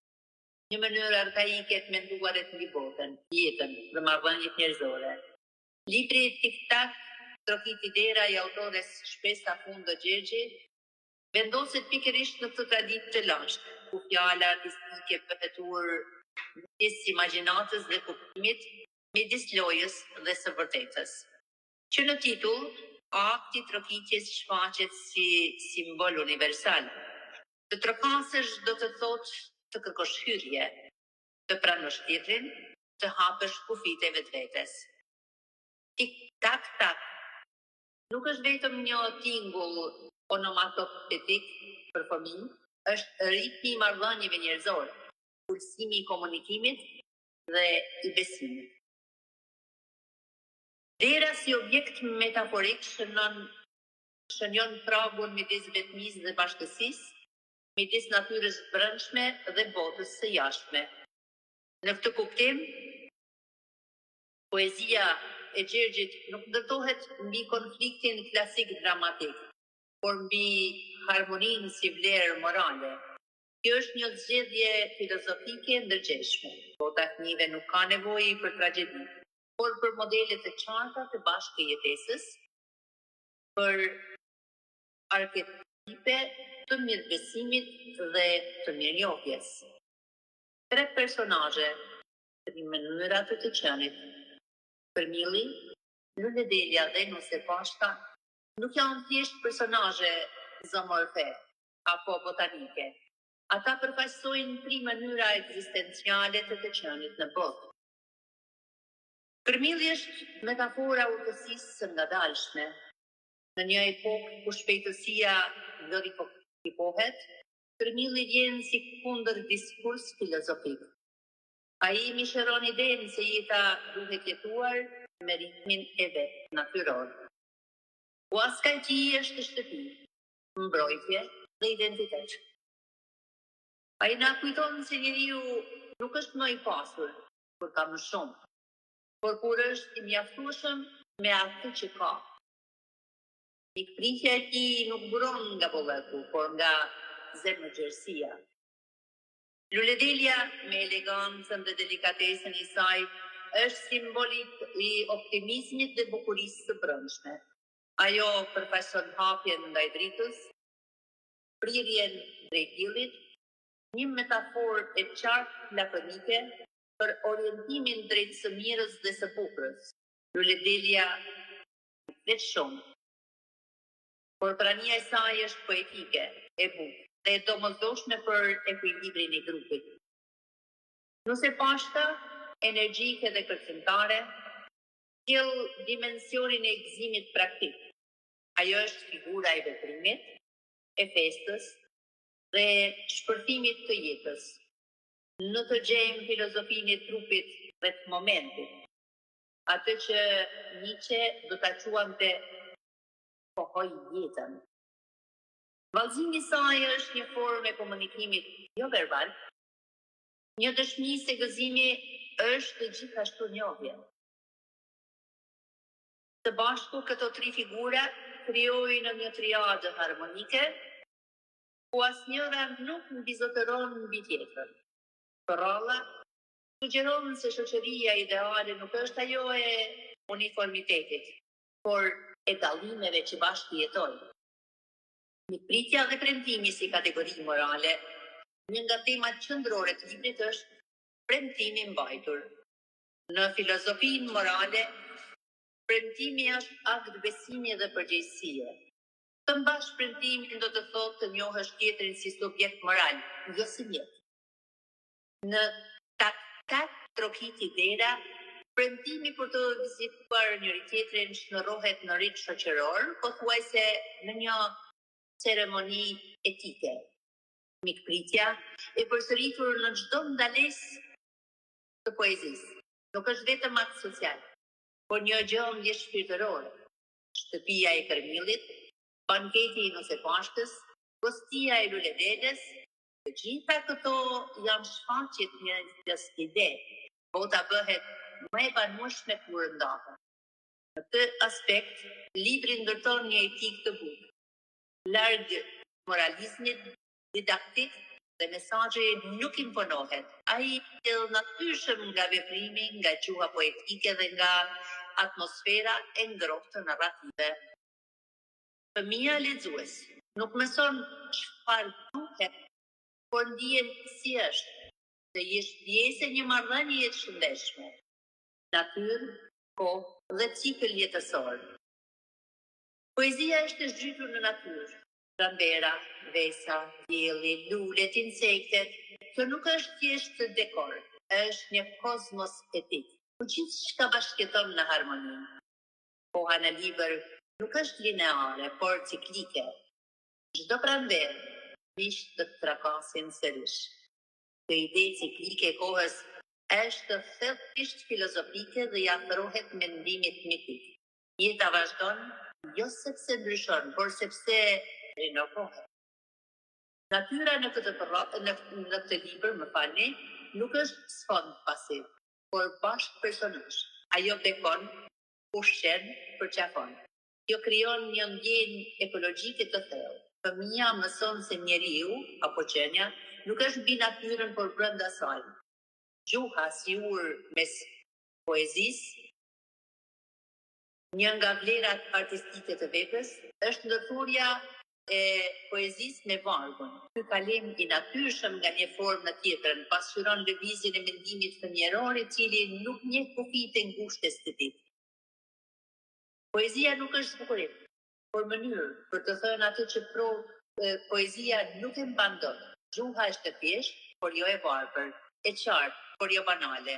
Një mënyrë arkaike të menduarit mbi botën, jetën, dhe marrëdhëniet njerëzore. Libri Tik-tak, trokiti dera i autores Shpesa Funda Gjergji, vendoset pikërisht në këtë traditë të lashtë, ku fjala artistike përhetuar midis imagjinatës dhe kuptimit, midis lojës dhe së vërtetës. Që në titull, akti i trokitjes shfaqet si simbol universal. Të trokasësh do të thotë të kërkosh hyrje, të pranosh tjetrin, të hapësh kufit e vetvetes. Tik tak tak nuk është vetëm një tingull onomatopetik për fëmijë, është ritmi i marrëdhënieve njerëzore, pulsimi i komunikimit dhe i besimit. Dera si objekt metaforik shënjon pragun midis vetmisë dhe bashkësisë, midis natyrës brendshme dhe botës së jashtme. Në këtë kuptim, poezia e Gjergjit nuk ndërtohet mbi konfliktin klasik dramatik, por mbi harmoninë si vlerë morale. Kjo është një zgjedhje filozofike ndërgjeshme. Bota fëmijëve nuk ka nevojë për tragjedi, por për modele të qarta të bashkëjetesës, për arketipe të mirëbesimit dhe të mirënjohjes. 3 personazhe, 3 mënyra të qenit. Përmili, Lule Delia dhe Nuse Pashka nuk janë thjesht personazhe zoomorfe apo botanike. Ata përfaqësojnë 3 mënyra ekzistenciale të qenit në botë. Përmili është metafora urtësisë së ngadalshme. Në një epokë ku shpejtësia glorifikohet, Përmili vjen si kundër diskurs filozofik. Ai misheron idenë se jeta duhet jetuar me ritmin e vet natyror. Ku askajti është shtëpi, mbrojtje dhe identitet. Ai na kujton se njeriu nuk është më i pasur, kur ka më shumë, por kur është i mjaftueshëm me atë që ka. Pikpritja e tij nuk buron nga bollëku, por nga zemërgjërsia. Lule Delia, me elegancën dhe delikatesën e saj, është simbolik i optimizmit dhe bukurisë së brendshme. Ajo përfaqëson hapjen ndaj dritës, prirjen drejt diellit, një metaforë e qartë platonike për orientimin drejt së mirës dhe së bukurës. Lule Delia nuk flet shumë, por prania e saj është poetike, e bukur dhe e domosdoshme për ekuilibrin e grupit. Nuse Pashka, energjike dhe kërcimtare, sjell dimensionin e gëzimit praktik. Ajo është figura e veprimit, e festës dhe shpërthimit të jetës. Në të gjejmë filozofinë e trupit dhe të momentit, atë që Nietzsche do ta quante pohoj jetën. Vallëzimi i saj është një formë e komunikimit jo verbal, një dëshmi se gëzimi është gjithashtu njohje. Së bashku këto 3 figura krijojnë një triadë harmonike, ku asnjëra nuk mbizotëron mbi tjetrën. Përralla Sugjeron se shoqëria ideale nuk është ajo e uniformitetit, por e dallimeve që bashkë jetojnë. Mikpritja dhe premtimi si kategori morale, një nga temat qendrore të librit është premtimi mbajtur. Në filozofinë morale, premtimi është akt besimi dhe përgjegjësie. Të mbash premtimin do të thotë të njohësh tjetrin si subjekt moral, jo si mjet. Në tak trokiti dera, premtimi për të vizituar njëri tjetrin shndërrohet në rit shoqëror, pothuajse në një ceremoni etike. Mikpritja e përsëritur në çdo ndalesë të poezisë. Nuk është vetëm akt social, por një gjendje shpirtërore. Shtëpia e Kërmillit, banketi i Nusepashkës, gostia e Luledelës, të gjitha këto janë shfaqjet një ide. Bota bëhet më e banueshme kur ndahet. Në këtë aspekt, libri ndërton një etik të bukur. Larg moralizmit didaktik dhe mesazhi nuk imponohet. Ai del natyrshëm nga veprimi, nga gjuha poetike dhe nga atmosfera e ngrohtë të narrative. Fëmia lexues nuk mëson çfarë duhet, por ndihen si është, se jesh pjesë e një marrëdhënie të shëndetshme. Natyrë, kohë dhe cikël jetësor. Poezia është e zhytur në natyrë. Prambera, vesa, dielli, lulet, insektet. Kjo nuk është thjesht dekor, është një kozmos etik. Ku gjithçka bashkëton në harmoni. Koha në libër nuk është lineare, por ciklike. Çdo pranverë, mish të trakasin sërish. Kjo ide ciklike e kohës është thelbisht filozofike dhe i afrohet mendimit mitik. Jeta vazhdon, jo sepse ndryshon, por sepse rinovohet. Natyra në këtë libër, më falni, nuk është sfond pasiv, por bashkë personazh. Ajo bekon, ushqen, përqafon. Kjo krijon një ndjenjë ekologjike të thellë. Fëmia mëson se njeriu apo qenia nuk është mbi natyrën, por brenda saj. Gjuha si mes poezisë, një nga vlerat artistike të veprës, është ndërthurja e poezisë me vargun. Ky kalim i natyrshëm nga një formë në tjetrën pasqyron lëvizjen e mendimit fëmijëror, i cili nuk njeh kufijtë e ngushtë estetik. Poezia nuk është zbukurim, por mënyrë për të thënë atë që poezia nuk e mban dot. Gjuha është e thjeshtë, por jo e varfër, e qartë, por jo banale.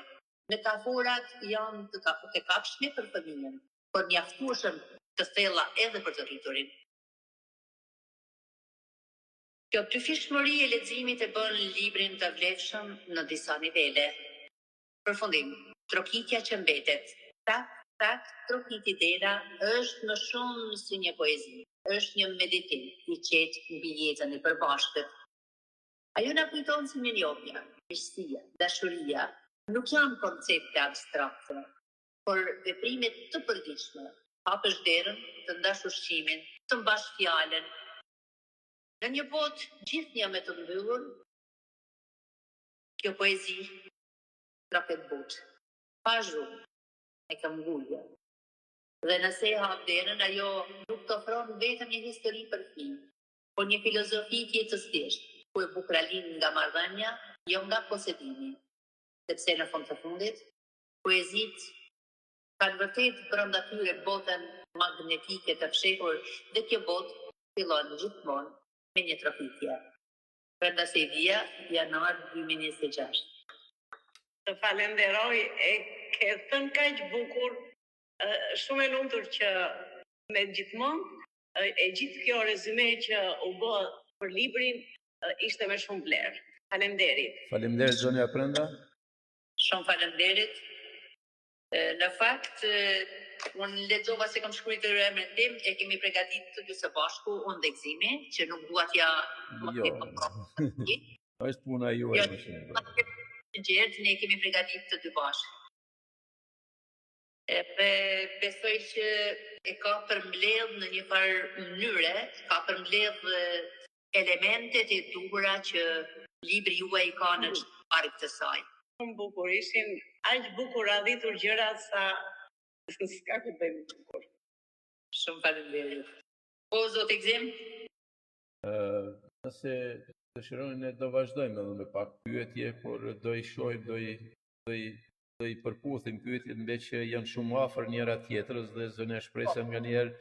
Metaforat janë të kapshme për fëmijën, por mjaftueshëm të thella edhe për të rriturin. Kjo dyfishmëri e leximit e bën librin të vlefshëm në disa nivele. Përfundim, trokitja që mbetet. Tak, trokiti dera është më shumë si një poezi, është një meditim i qetë mbi jetën e përbashkët. Ajo na kujton se mirënjohja, miqësia, dashuria nuk janë koncepte abstrakte, por veprime të përditshme. Hapësh derën, të ndash ushqimin, të mbash fjalën. Në një botë gjithnjë me të mbyllur, kjo poezi trapet butë, pa zhurmë, e kam ngulje. Dhe nëse e hap derën, ajo nuk të ofron vetëm një histori për fëmijë, por një filozofi tjetës thjeshtë, ku e bukralin nga marrëdhënia, jo nga posedimi. Sepse në fund të fundit, poezit kanë vërtet brenda tyre botën magnetike të fshehur, dhe kjo botë fillon gjithmonë me një trokitje. Brenda se vija, janar 2026. Të falenderoj, e ke thënë kaq bukur, shumë e lumtur që me gjithmonë e gjithë kjo rezume që u bë për librin ishte me shumë vlerë. Faleminderit. Faleminderit zonja Prenda. Shumë faleminderit. Në fakt, unë lexova se kam shkruar emrin tim, e kemi përgatitur të dy së bashku, unë dhe Gzimi, që nuk dua t'ja është puna juaj më shumë. Gjertë, ne kemi përgatitur të dy bashku. Dhe besoj që e ka përmbledh në një farë mënyre, ka përmbledh elementet e duhura që libri juaj ka në çfarë të saj. Shumë bukur, ishin aq bukur radhitur gjërat sa s'ka ku bëjmë bukur. Shumë faleminderit. Po, zot Gzim? Nëse dëshironi ne do vazhdojmë edhe me pak pyetje, por do i shohim, do i përputhim pyetjet mbi që janë shumë afër njëra tjetrës dhe zënë shpresën nganjëherë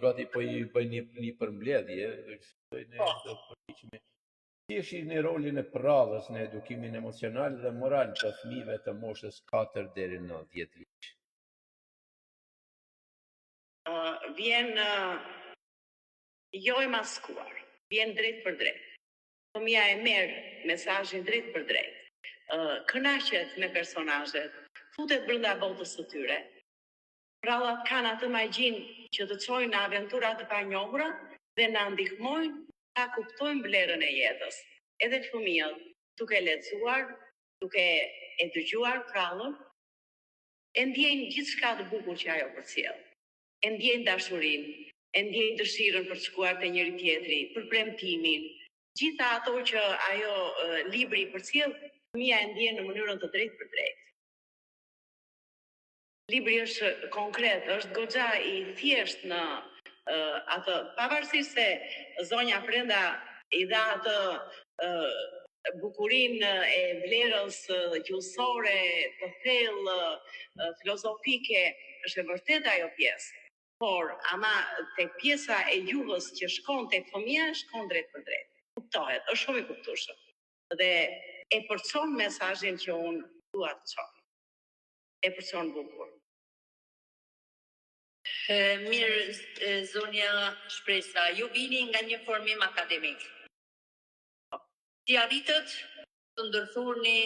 gati po i bëjnë një përmbledhje dhe ne do përpiqemi. Si është në rolin e prrallës në edukimin emocional dhe moral të fëmijëve të moshës 4 deri në 10 vjeç? Vjen jo e maskuar, vjen drejt për drejt. Fëmia e merr mesazhin drejt për drejt. Kënaqet me personazhet, futet brenda botës së tyre. Prrallat kanë atë magjin që të çojnë në aventura të panjohura dhe na ndihmojnë ta kuptojmë vlerën e jetës. Edhe fëmijët, duke lexuar, duke e dëgjuar prrallën, e ndjejnë gjithçka të bukur që ajo përcjell. E ndjejnë dashurinë, e ndjejnë dëshirën për të shkuar te njëri tjetri, për premtimin. Gjitha ato që ajo libri përcjell, fëmia e ndjen në mënyrën të drejtë për drejtë. Libri është konkret, është goxha i thjesht në atë, pavarësisht se zonja Prenda i dha atë bukurinë e vlerës gjuhësore, të thellë, filozofike, është e vërtetë ajo pjesë. Por ama tek pjesa e gjuhës që shkon tek fëmia shkon drejt për drejt. Kuptohet, është shumë i kuptueshëm. Dhe e përçon mesazhin që unë dua të çoj. E përçon bukur. Mirë, zonja Shpresa, ju vini nga një formim akademik. Si arritët të ndërthurni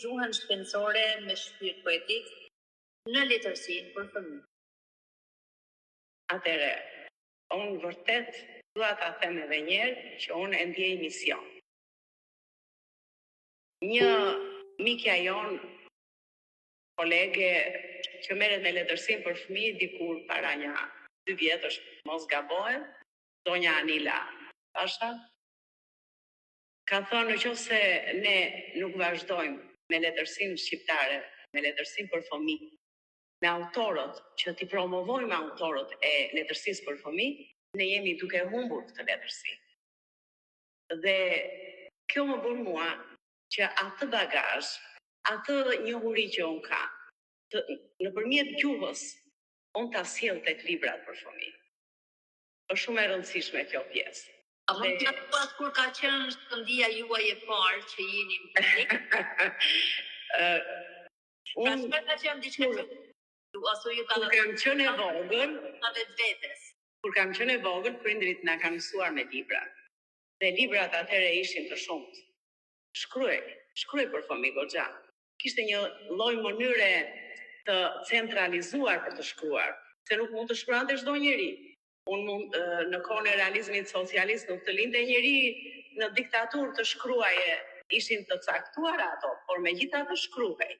gjuhën shkencore me shpirt poetik në letërsinë për fëmijë? Atëre, unë vërtet dua ta them edhe një herë që unë e ndjej mision. Një mikja jon, kolege që merret me letërsinë për fëmijë dikur para një 2 vjetësh, mos gabohem, zonja Anila Pasha, ka thënë nëse ne nuk vazhdojmë me letërsinë shqiptare, me letërsinë për fëmijë, me autorët, që t'i promovojmë autorët e letërsisë për fëmijë, ne jemi duke humbur këtë letërsi. Dhe kjo më bën mua që atë bagazh, atë njohuri që unë kam, nëpërmjet gjuhës, unë ta sjell tek librat për fëmijë. Është shumë e rëndësishme kjo pjesë. A mund të thuat kur ka qenë shkëndija juaj e parë që jeni në publik? Pra shpet ka qenë diçka që Kur kam qenë e vogël, prindrit na kanë mësuar me libra. Dhe librat atëherë ishin të shumt. Shkruaj për fëmijë goxha. Kishte një lloj mënyre të centralizuar për të shkruar, se nuk mund të shkruante çdo njeri. Unë në kohën e realizmit socialist nuk të linte njeri në diktaturë të shkruaje, ishin të caktuar ato, por megjithatë shkruhej.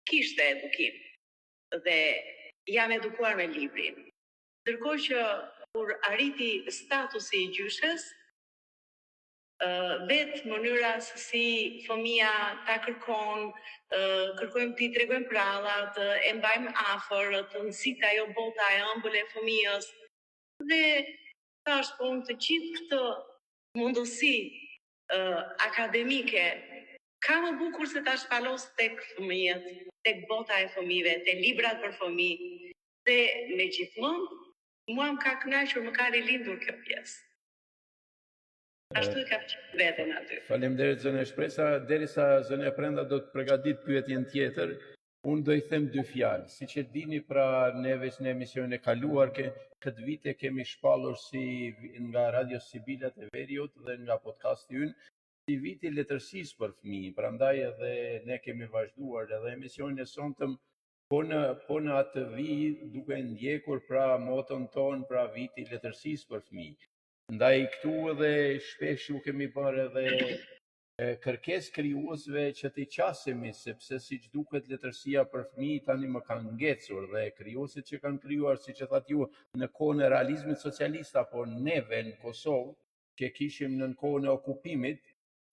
Kishte edukim. Dhe jam edukuar me librin. Ndërkohë që kur arriti statusi i gjyshes, vetë mënyra se si fëmia ta kërkojmë t'i tregojmë prallat, e mbajmë afër, të nxit ajo bota e ëmbël e fëmijës. Dhe thash po unë të gjithë këtë mundësi akademike ka më bukur se ta shpalos tek fëmijët, tek bota e fëmijëve, tek librat për fëmijë. Dhe megjithmonë, mua më ka kënaqur, më ka rilindur kjo pjesë. Ashtu e ka qenë veten aty. Faleminderit zënë Shpresa, derisa zënë Prenda do të përgatit pyetjen tjetër, unë do i them 2 fjalë. Siç e dini, pra neve në emisionin e kaluar këtë vite kemi shpallur si nga Radio Sibila të Veriut dhe nga podcasti ynë si viti letërsisë për fëmijë. Prandaj edhe ne kemi vazhduar edhe emisionin e sonte po në atë vit duke ndjekur pra moton ton, pra viti letërsisë për fëmijë. Ndaj këtu edhe shpesh ju kemi bërë edhe kërkesë krijuesve që t'i qasemi, sepse siç duket letërsia për fëmijë tani më kanë ngecur dhe krijuesit që kanë krijuar, siç e thatë ju, në kohën e realizmit socialist apo neve në Kosovë, që kishim në kohën e okupimit,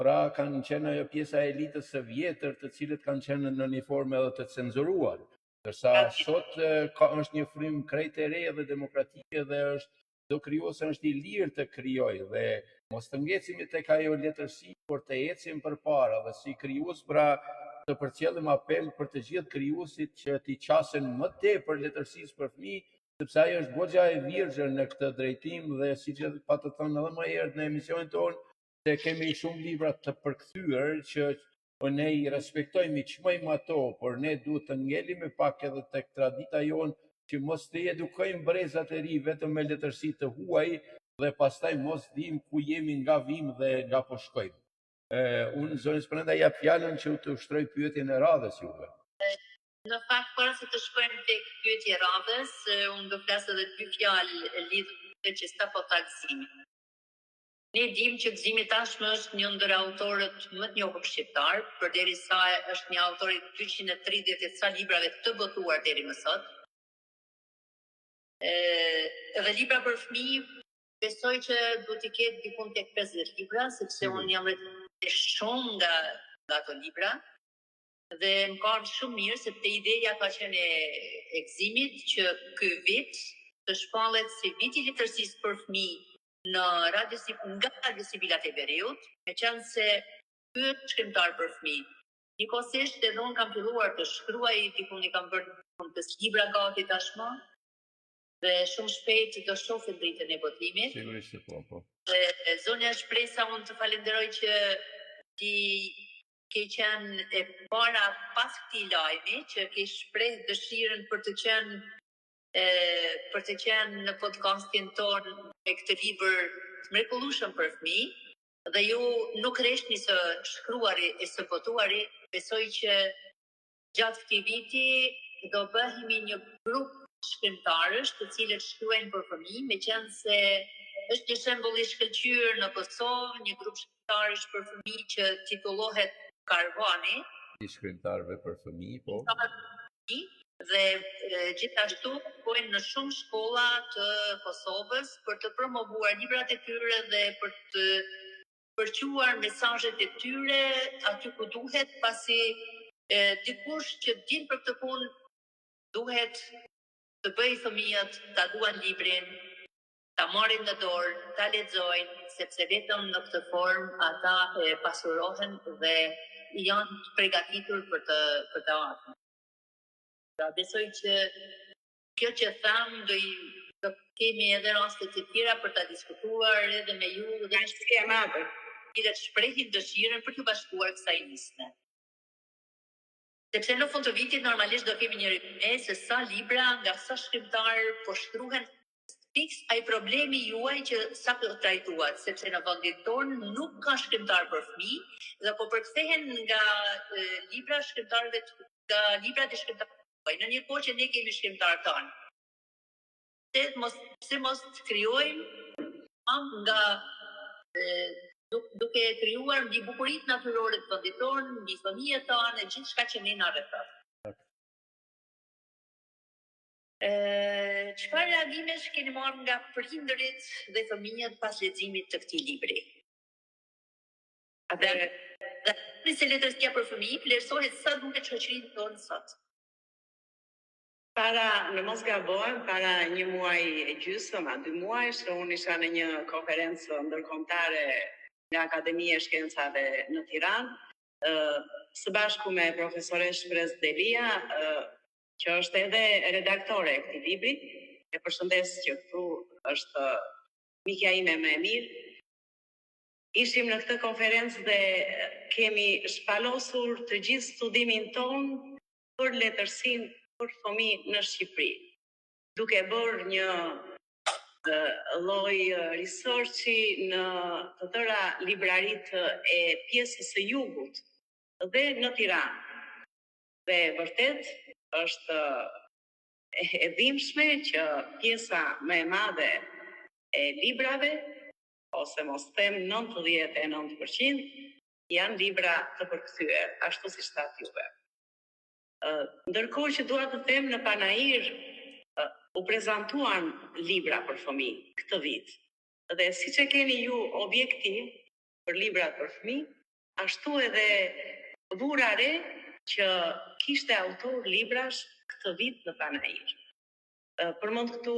Pra kanë qenë ajo pjesa e elitës së vjetër, të cilët kanë qenë në një formë edhe të cenzuruar. Ndërsa sot është një frym krejt e re dhe demokratike dhe do krijuesi është i lirë të krijojë dhe mos të ngecemi tek ajo letërsi, por të ecim përpara dhe si krijues pra të përcjellim apel për të gjithë krijuesit që t'i qasen më tepër letërsisë për fëmijë, sepse ajo është goxha e virgjë në këtë drejtim dhe siç e pa të thënë edhe më herët në emisionin tonë, se kemi shumë libra të përkthyer që ne i respektojmë, i çmojmë ato, por ne duhet të ngelim pak edhe tek tradita jonë që mos të edukojmë brezat e ri vetëm me letërsi të huaj dhe pastaj mos dim ku jemi, nga vim dhe nga po shkojmë. Unë zonës Brenda jap fjalën që të ushtroj pyetjen e radhës juve. Në fakt, para se të shkojmë tek pyetja e radhës, unë do flas edhe dy fjalë lidhur me çështja gëzimit. Ne dim që Gëzimi tashmë është një ndër autorët më të njohur shqiptar, përderisa është një autor i 230 e ca librave të botuar deri më sot. Edhe libra për fëmijë, besoj që duhet të ketë diku tek 50 libra, sepse unë jam rreth shumë nga ato libra. Dhe më ka shumë mirë sepse ideja ka qenë e Gëzimit që ky vit të shpallet si viti i letërsisë për fëmijë në nga Radio Sibila të Veriut, me qenë se ky është shkrimtar për fëmijë. Njëkohësisht edhe unë kam filluar të shkruaj, i kam bërë 5 libra gati tashmë, dhe shumë shpejt do shohim dritën e botimit. Sigurisht po. Dhe zonja Shpresa, unë të falenderoj që ti ke qenë e para pas këtij lajmi, që ke shpreh dëshirën për të qenë në podcastin ton me këtë libër të mrekullueshëm për fëmijë, dhe ju nuk rreshni së shkruari e së botuari. Besoj që gjatë këtij viti do bëhemi një grup shkrimtarësh të cilët shkruajnë për fëmijë, meqense se është një shembull i shkëlqyer në Kosovë, një grup shkrimtarësh për fëmijë që titullohet Karvani, i shkrimtarëve për fëmijë, po. Dhe gjithashtu shkojnë në shumë shkolla të Kosovës për të promovuar librat e tyre dhe për të përquar mesazhet e tyre aty ku duhet, pasi dikush që din për këtë punë duhet të bëjë fëmijët ta duan librin, ta marrin në dorë, ta lexojnë, sepse vetëm në këtë formë ata pasurohen dhe janë të përgatitur për të ardhmen. Pra besoj që kjo që tham do kemi edhe raste të tjera për ta diskutuar edhe me ju dhe e madhe. Të shprehim dëshirën për të bashkuar kësaj liste. Sepse në fund të vitit normalisht do kemi një rezume se sa libra nga sa shkrimtar po shkruhen fiks ai problemi juaj që sa po trajtuat, sepse në vendin tonë nuk ka shkrimtar për fëmijë dhe po përkthehen nga libra shkrimtarëve nga librat e shkrimtarëve. Në një kohë që ne kemi shkrimtar tanë. Se mos të krijojmë nga duke krijuar mbi bukuritë natyrore të vendit tonë, mbi fëmijët tanë e gjithçka që ne na rrethon. Çfarë reagimesh keni marrë nga prindërit dhe fëmijët pas leximit të këtij libri? Dhe se letërsia për fëmijë vlerësohet sa duhet shoqërinë tonë sot. Në mos gabohem, para një muaj e gjysmë, 2 muajsh, unë isha në një konferencë ndërkombëtare nga Akademia e Shkencave në Tiranë, së bashku me profesoresh Shprez Delia, që është edhe redaktore e këtij libri. E përshëndes që këtu është mikja ime më e mirë. Ishim në këtë konferencë dhe kemi shpalosur të gjithë studimin ton për letërsinë për fëmijë në Shqipëri, duke bërë një lloj researchi në të tëra libraritë e pjesës së jugut dhe në Tiranë. Dhe vërtet është e dhimbshme që pjesa më e madhe e librave, ose mos them 99%, janë libra të përkthyer, ashtu siç thatë juve. Ndërkohë që dua të them në Panair u prezantuan libra për fëmijë këtë vit. Dhe siç e keni ju objektiv për librat për fëmijë, ashtu edhe vura re që kishte autor librash këtë vit në Panair. Përmend këtu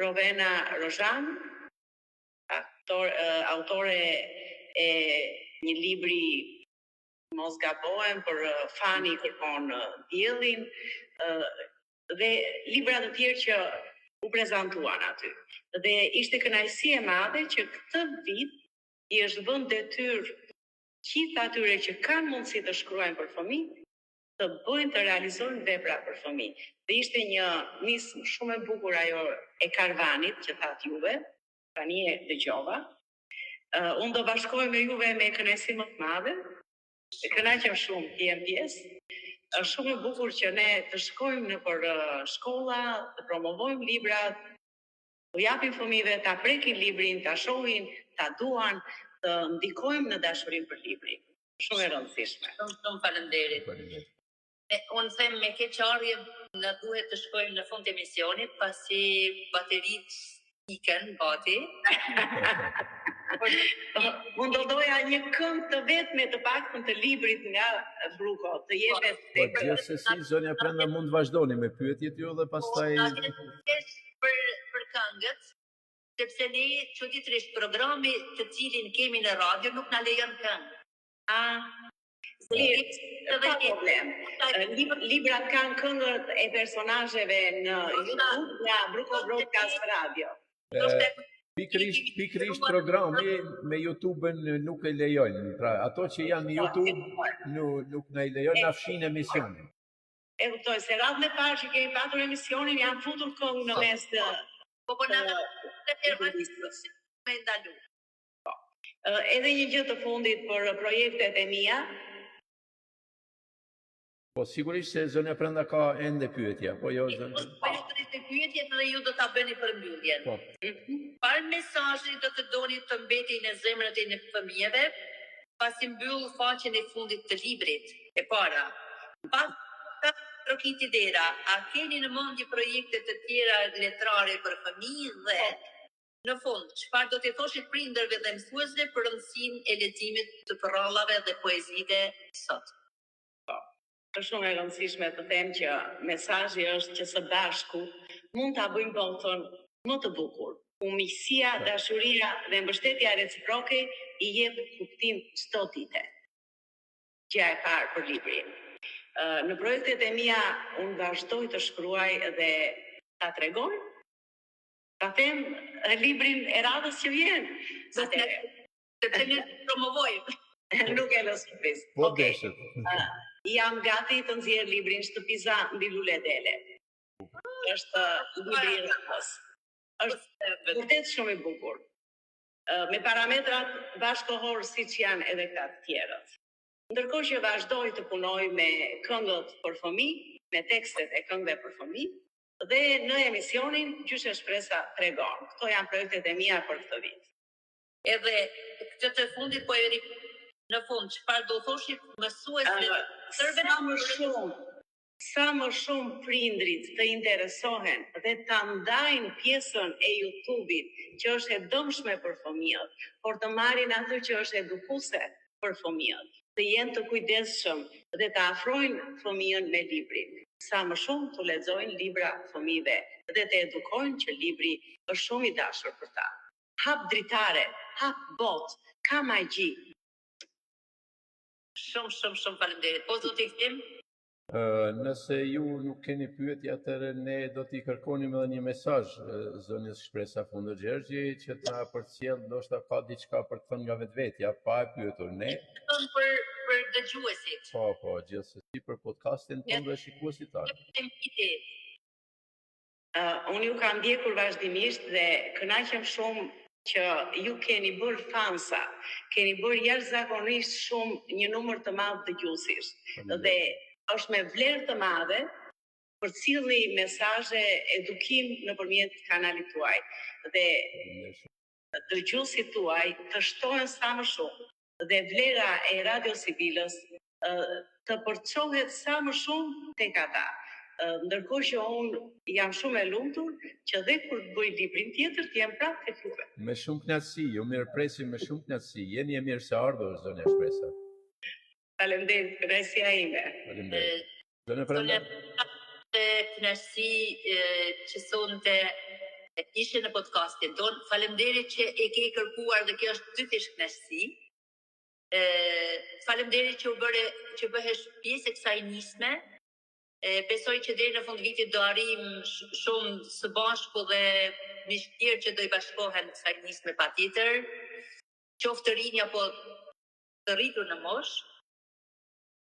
Rovena Rozhan, autore e një libri mos gabohem për Fani kërkon diellin dhe libra të tjerë që u prezantuan aty. Dhe ishte kënaqësi e madhe që këtë vit i është vënë detyrë gjithë atyre që kanë mundësi të shkruajnë për fëmijë të bëjnë të realizojnë vepra për fëmijë. Dhe ishte një nismë shumë e bukur ajo e karvanit që thatë juve, tani e dëgjova. Unë do bashkoj me juve me kënaqësi më të madhe. E kënaqem shumë të jem pjesë. Është shumë e bukur që ne të shkojmë në për shkolla, të promovojmë librat, të japim fëmijëve ta prekin librin, ta shohin, ta duan, të ndikojmë në dashurinë për librin. Shumë e rëndësishme. Shumë faleminderit. Unë them me keqardhje na duhet të shkojmë në fund të emisionit pasi bateritë ikën gati. Unë do doja një këngë të vetme të paktën të librit nga Bruko, të jepet Po gjithsesi zonja Prenda mund të vazhdoni me pyetjet ju dhe pastaj për këngët, sepse ne çuditërisht programi të cilin kemi në radio nuk na lejon këngë. Pa problem. Librat kanë këngët e personazheve në YouTube nga Bruko Broadcast Radio. Pikërisht programi me YouTube-ën nuk e lejojnë. Pra, ato që janë në YouTube nuk na i lejojnë na fshin emisionin. E kuptoj, se radhën e parë që kemi patur emisionin janë futur këngë në mes të me ndalu. Edhe një gjë të fundit për projektet e mia. Po sigurisht se zonja Prenda ka ende pyetja, po jo zonja. Pyetjet dhe ju do ta bëni përmbylljen. Po. Çfarë mesazhi do të doni të mbetej në zemrat e fëmijëve pasi mbyll faqen e fundit të librit? E para, pas trokiti dera, a keni në mendje projekte të tjera letrare për fëmijë dhe në fund, çfarë do t'i thoshit prindërve dhe mësuesve për rëndësinë e leximit të përrallave dhe poezike sot? Është shumë e rëndësishme të them që mesazhi është që së bashku mund ta bëjmë botën më të bukur. Ku miqësia, dashuria dhe mbështetja reciproke i jep kuptim çdo dite. Gjëja e parë për librin. Në projektet e mia unë vazhdoj të shkruaj dhe ta tregoj. Ta them librin e radhës që vjen. Sepse ne promovojmë. Nuk e lë surprizë. Po deshet. Jam gati të nxjerr librin Shtëpiza mbi lule dele. Është libri i radhës. Është vërtet shumë i bukur. Me parametrat bashkëkohor siç janë edhe këta të tjerët. Ndërkohë që vazhdoj të punoj me këngët për fëmijë, me tekstet e këngëve për fëmijë, dhe në emisionin Gjyshe Shpresa tregon. Këto janë projektet e mia për këtë vit. Edhe këtë të fundit po e në fund, çfarë do thoshit mësuesve sa më shumë prindrit të interesohen dhe ta ndajnë pjesën e YouTube-it që është e dëmshme për fëmijët, por të marrin atë që është edukuese për fëmijët, të jenë të kujdesshëm dhe të afrojnë fëmijën me librin. Sa më shumë të lexojnë libra fëmijëve dhe të edukojnë që libri është shumë i dashur për ta. Hap dritare, hap botë, ka magji. Shumë faleminderit. Po zoti Ktim? Nëse ju nuk keni pyetje, atëherë ne do t'i kërkonim edhe një mesazh zonjës Shpresa Fundë Gjergji që ta përcjell, ndoshta ka diçka për të thënë nga vetvetja, pa e pyetur ne. Për dëgjuesit. Po, gjithsesi për podcastin tonë dhe shikuesit tanë. Unë ju kam ndjekur vazhdimisht dhe kënaqem shumë që ju keni bërë fansa, keni bërë jashtëzakonisht shumë një numër të madh dëgjuesish. Dhe është me vlerë të madhe për cilni mesazhe edukim nëpërmjet kanalit tuaj. Dhe dëgjuesit tuaj të shtohen sa më shumë dhe vlera e Radio Sibilës të përçohet sa më shumë tek ata. Ndërkohë që unë jam shumë e lumtur që dhe kur të bëj librin tjetër të jem prapë tek juve. Me shumë kënaqësi, ju mirëpresim me shumë kënaqësi. Jeni e mirë se ardhur zonja Shpresa. Faleminderit, kënaqësia ime. Faleminderit. Zone Brenda. Kënaqësi që sonte ishe në podcastin ton. Faleminderit që e ke kërkuar dhe kjo është dytish kënaqësi. Faleminderit që bëhesh pjesë e kësaj nisme. Besoj që deri në fund vitit do arrijm shumë së bashku dhe miq të tjerë që do i bashkohen kësaj nisme patjetër. Qoftë të rinj apo të rritur në moshë.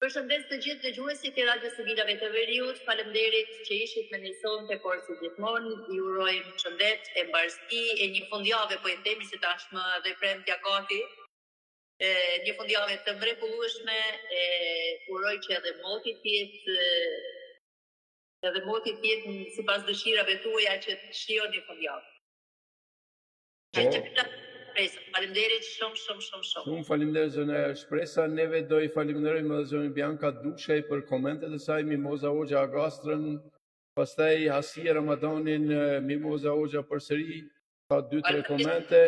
Përshëndes të gjithë dëgjuesit e Radio Sibilave të Veriut. Faleminderit që ishit me ne sonte, por si gjithmonë ju urojmë shëndet e mbarësi e një fundjavë, po e themi se tashmë dhe premtja gati. Një fundjavë të mrekullueshme, uroj që edhe moti tjetë sipas dëshirave tuaja që të shijoni fundjavë. Faleminderit shumë. Shumë faleminderit zone Shpresa, neve do i falenderojmë edhe zone Bianca Dushaj për komentet e saj, Mimoza Hoxha Agastrën, pastaj Hasia Ramadanin, Mimoza Hoxha përsëri, ka 2-3 komente,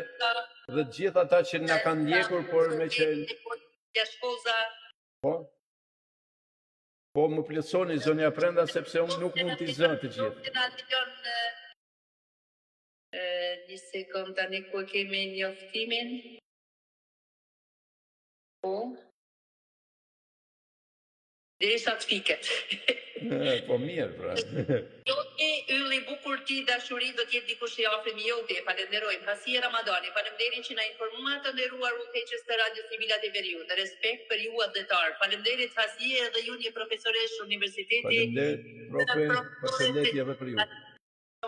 dhe të gjithë ata që na kanë ndjekur, por me që... Po, më plotësoni zonja Brenda, sepse unë nuk mund t'i zë të gjithë. Një sekund tani ku kemi njoftimin. Po. Derisa të fiket. Po mirë, pra. Joti, ylli bukur ti, dashuri do t'jetë dikush i afër Joti, falenderojmë. Hasia Ramadani, faleminderit që na informuat të nderuar udhëheqës të Radio Sibilat e Veriut. Respekt për ju adhetar. Faleminderit Hasie dhe ju një profesoresh universiteti. Faleminderit, profe, përshëndetje edhe për ju.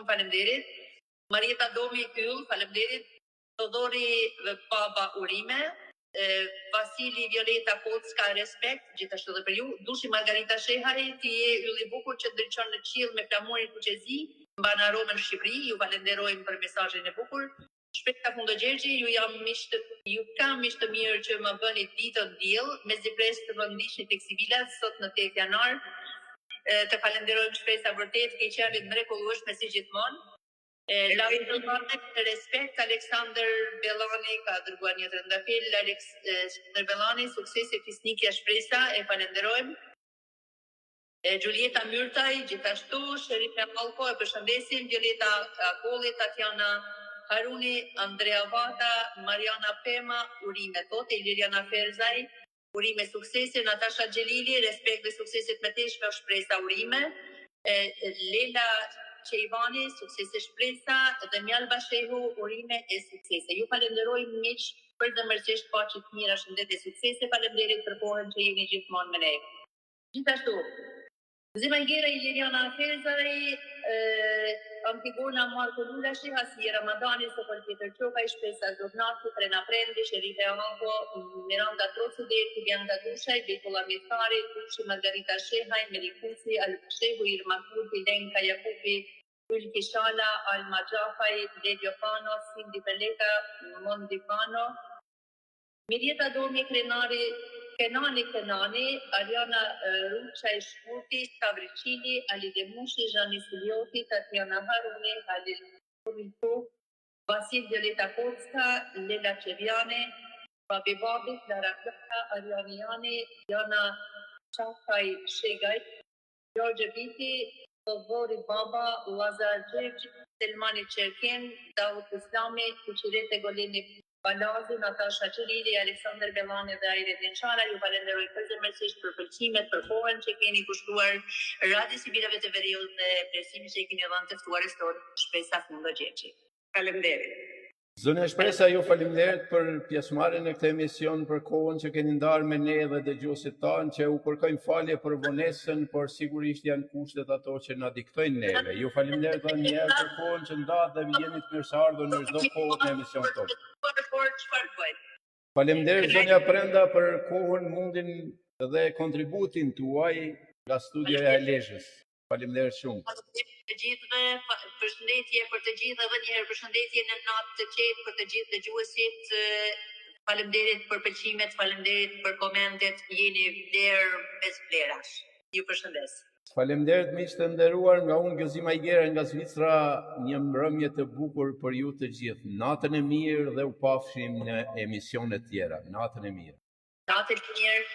Faleminderit. Marieta Domi Yll, faleminderit. Todori Baba Urime, Vasili Violeta Kocka, respekt, gjithashtu dhe për ju. Dushi Margarita Shehaj, ti je ylli bukur që ndriçon në qiell me flamurin fuqezi, mban aromën Shqipëri, ju falenderojmë për mesazhin e bukur. Shpeta Fundo Gjergji, ju kam miq të mirë që më bëni ditën diell, me zipres të vendishit tek Sibilat sot në 8 janar. Të falenderojmë Shpesa vërtet, ke qenë mrekullueshme si gjithmonë. Respekt, Aleksandr Bellani ka dërguar një trëndafil. Aleksandr Bellani, sukses e fisnikja Shpresa, e falenderojmë. Gjulieta Myrtaj, gjithashtu, Sherife Malko, e përshëndesim. Violeta Kolli, Tatjana Haruni, Andrea Vata, Mariana Pema, urime tote, Liliana Ferzaj, urime suksese, Natasha Gjelili, respekt dhe sukseset me teshme, Shpresa urime. Lela Qejvani, suksese Shpresa, dhe Mjalba Shehu, urime e suksese. Ju falenderojmë miq për zemërsisht paqe të mira, shëndet e suksese. Faleminderit për kohën që jeni gjithmonë me ne. Gjithashtu, Zimangera Iliriana Ferzaj, Antigona Marko Lulashi, Hasia Ramadani, Sopër Tjetër Qoka, Shpresa Zovnaki, Trena Prendi, Sherife Ango, Miranda Trocidet, Bianca Dushaj, Betola Mithari, Dushi Margarita Shehaj, Melikusi, Al-Shehu, Irma Kurti, Lenka Jakupi, Ylki Shala, Alma Gjafaj, Dedio Pano, Sindi Peleka, Mondi Pano, Mirjeta Domi Kenani, Ariana Ruçaj Shkurti, Stavricini, Ali Demushi, Zhani Sulioti, Tatjana Haruni, Halil Kurriku, Vasil Violeta Kocka, Lela Qeviane, Babi Babi, Clara Plaka, Arianiani, Jana Qafaj Shegaj, Gjorgje Biti, Todori Baba, Lazar Gjergj, Selmani Qerken, Davut Islami, Kuqirete Goleni Balazi, Natasha Qelili, Aleksandr Bellani dhe Ajret Ninçara, ju falenderoj përzemërsisht për pëlqimet, për kohën që keni kushtuar Radio Sibilave të Veriut dhe plesimin që i keni dhënë të ftuares tonë, Shpresa Fundo Gjergji. Faleminderit. Zonja Shpresa, ju faleminderit për pjesëmarrjen në këtë emision, për kohën që keni ndarë me ne dhe dëgjuesit tanë, që u kërkojmë falje për vonesën, por sigurisht janë kushtet ato që na diktojnë neve. Ju faleminderit edhe një herë për kohën që ndahet dhe jeni të mirëseardhur në çdo kohë në emision tonë. Faleminderit zonja Brenda për kohën, mundin dhe kontributin tuaj nga studioja e Lezhës. Faleminderit shumë. Të gjithëve, përshëndetje për të gjithë dhe një herë përshëndetje në natë të qetë për të gjithë dëgjuesit. Faleminderit për pëlqimet, faleminderit për komentet, jeni vlerë mes vlerash. Ju përshëndes. Faleminderit miq të nderuar, nga unë Gëzim Ajgera nga Zvicra, një mbrëmje të bukur për ju të gjithë. Natën e mirë dhe u pafshim në emisione tjera. Natën e mirë. Natën e mirë.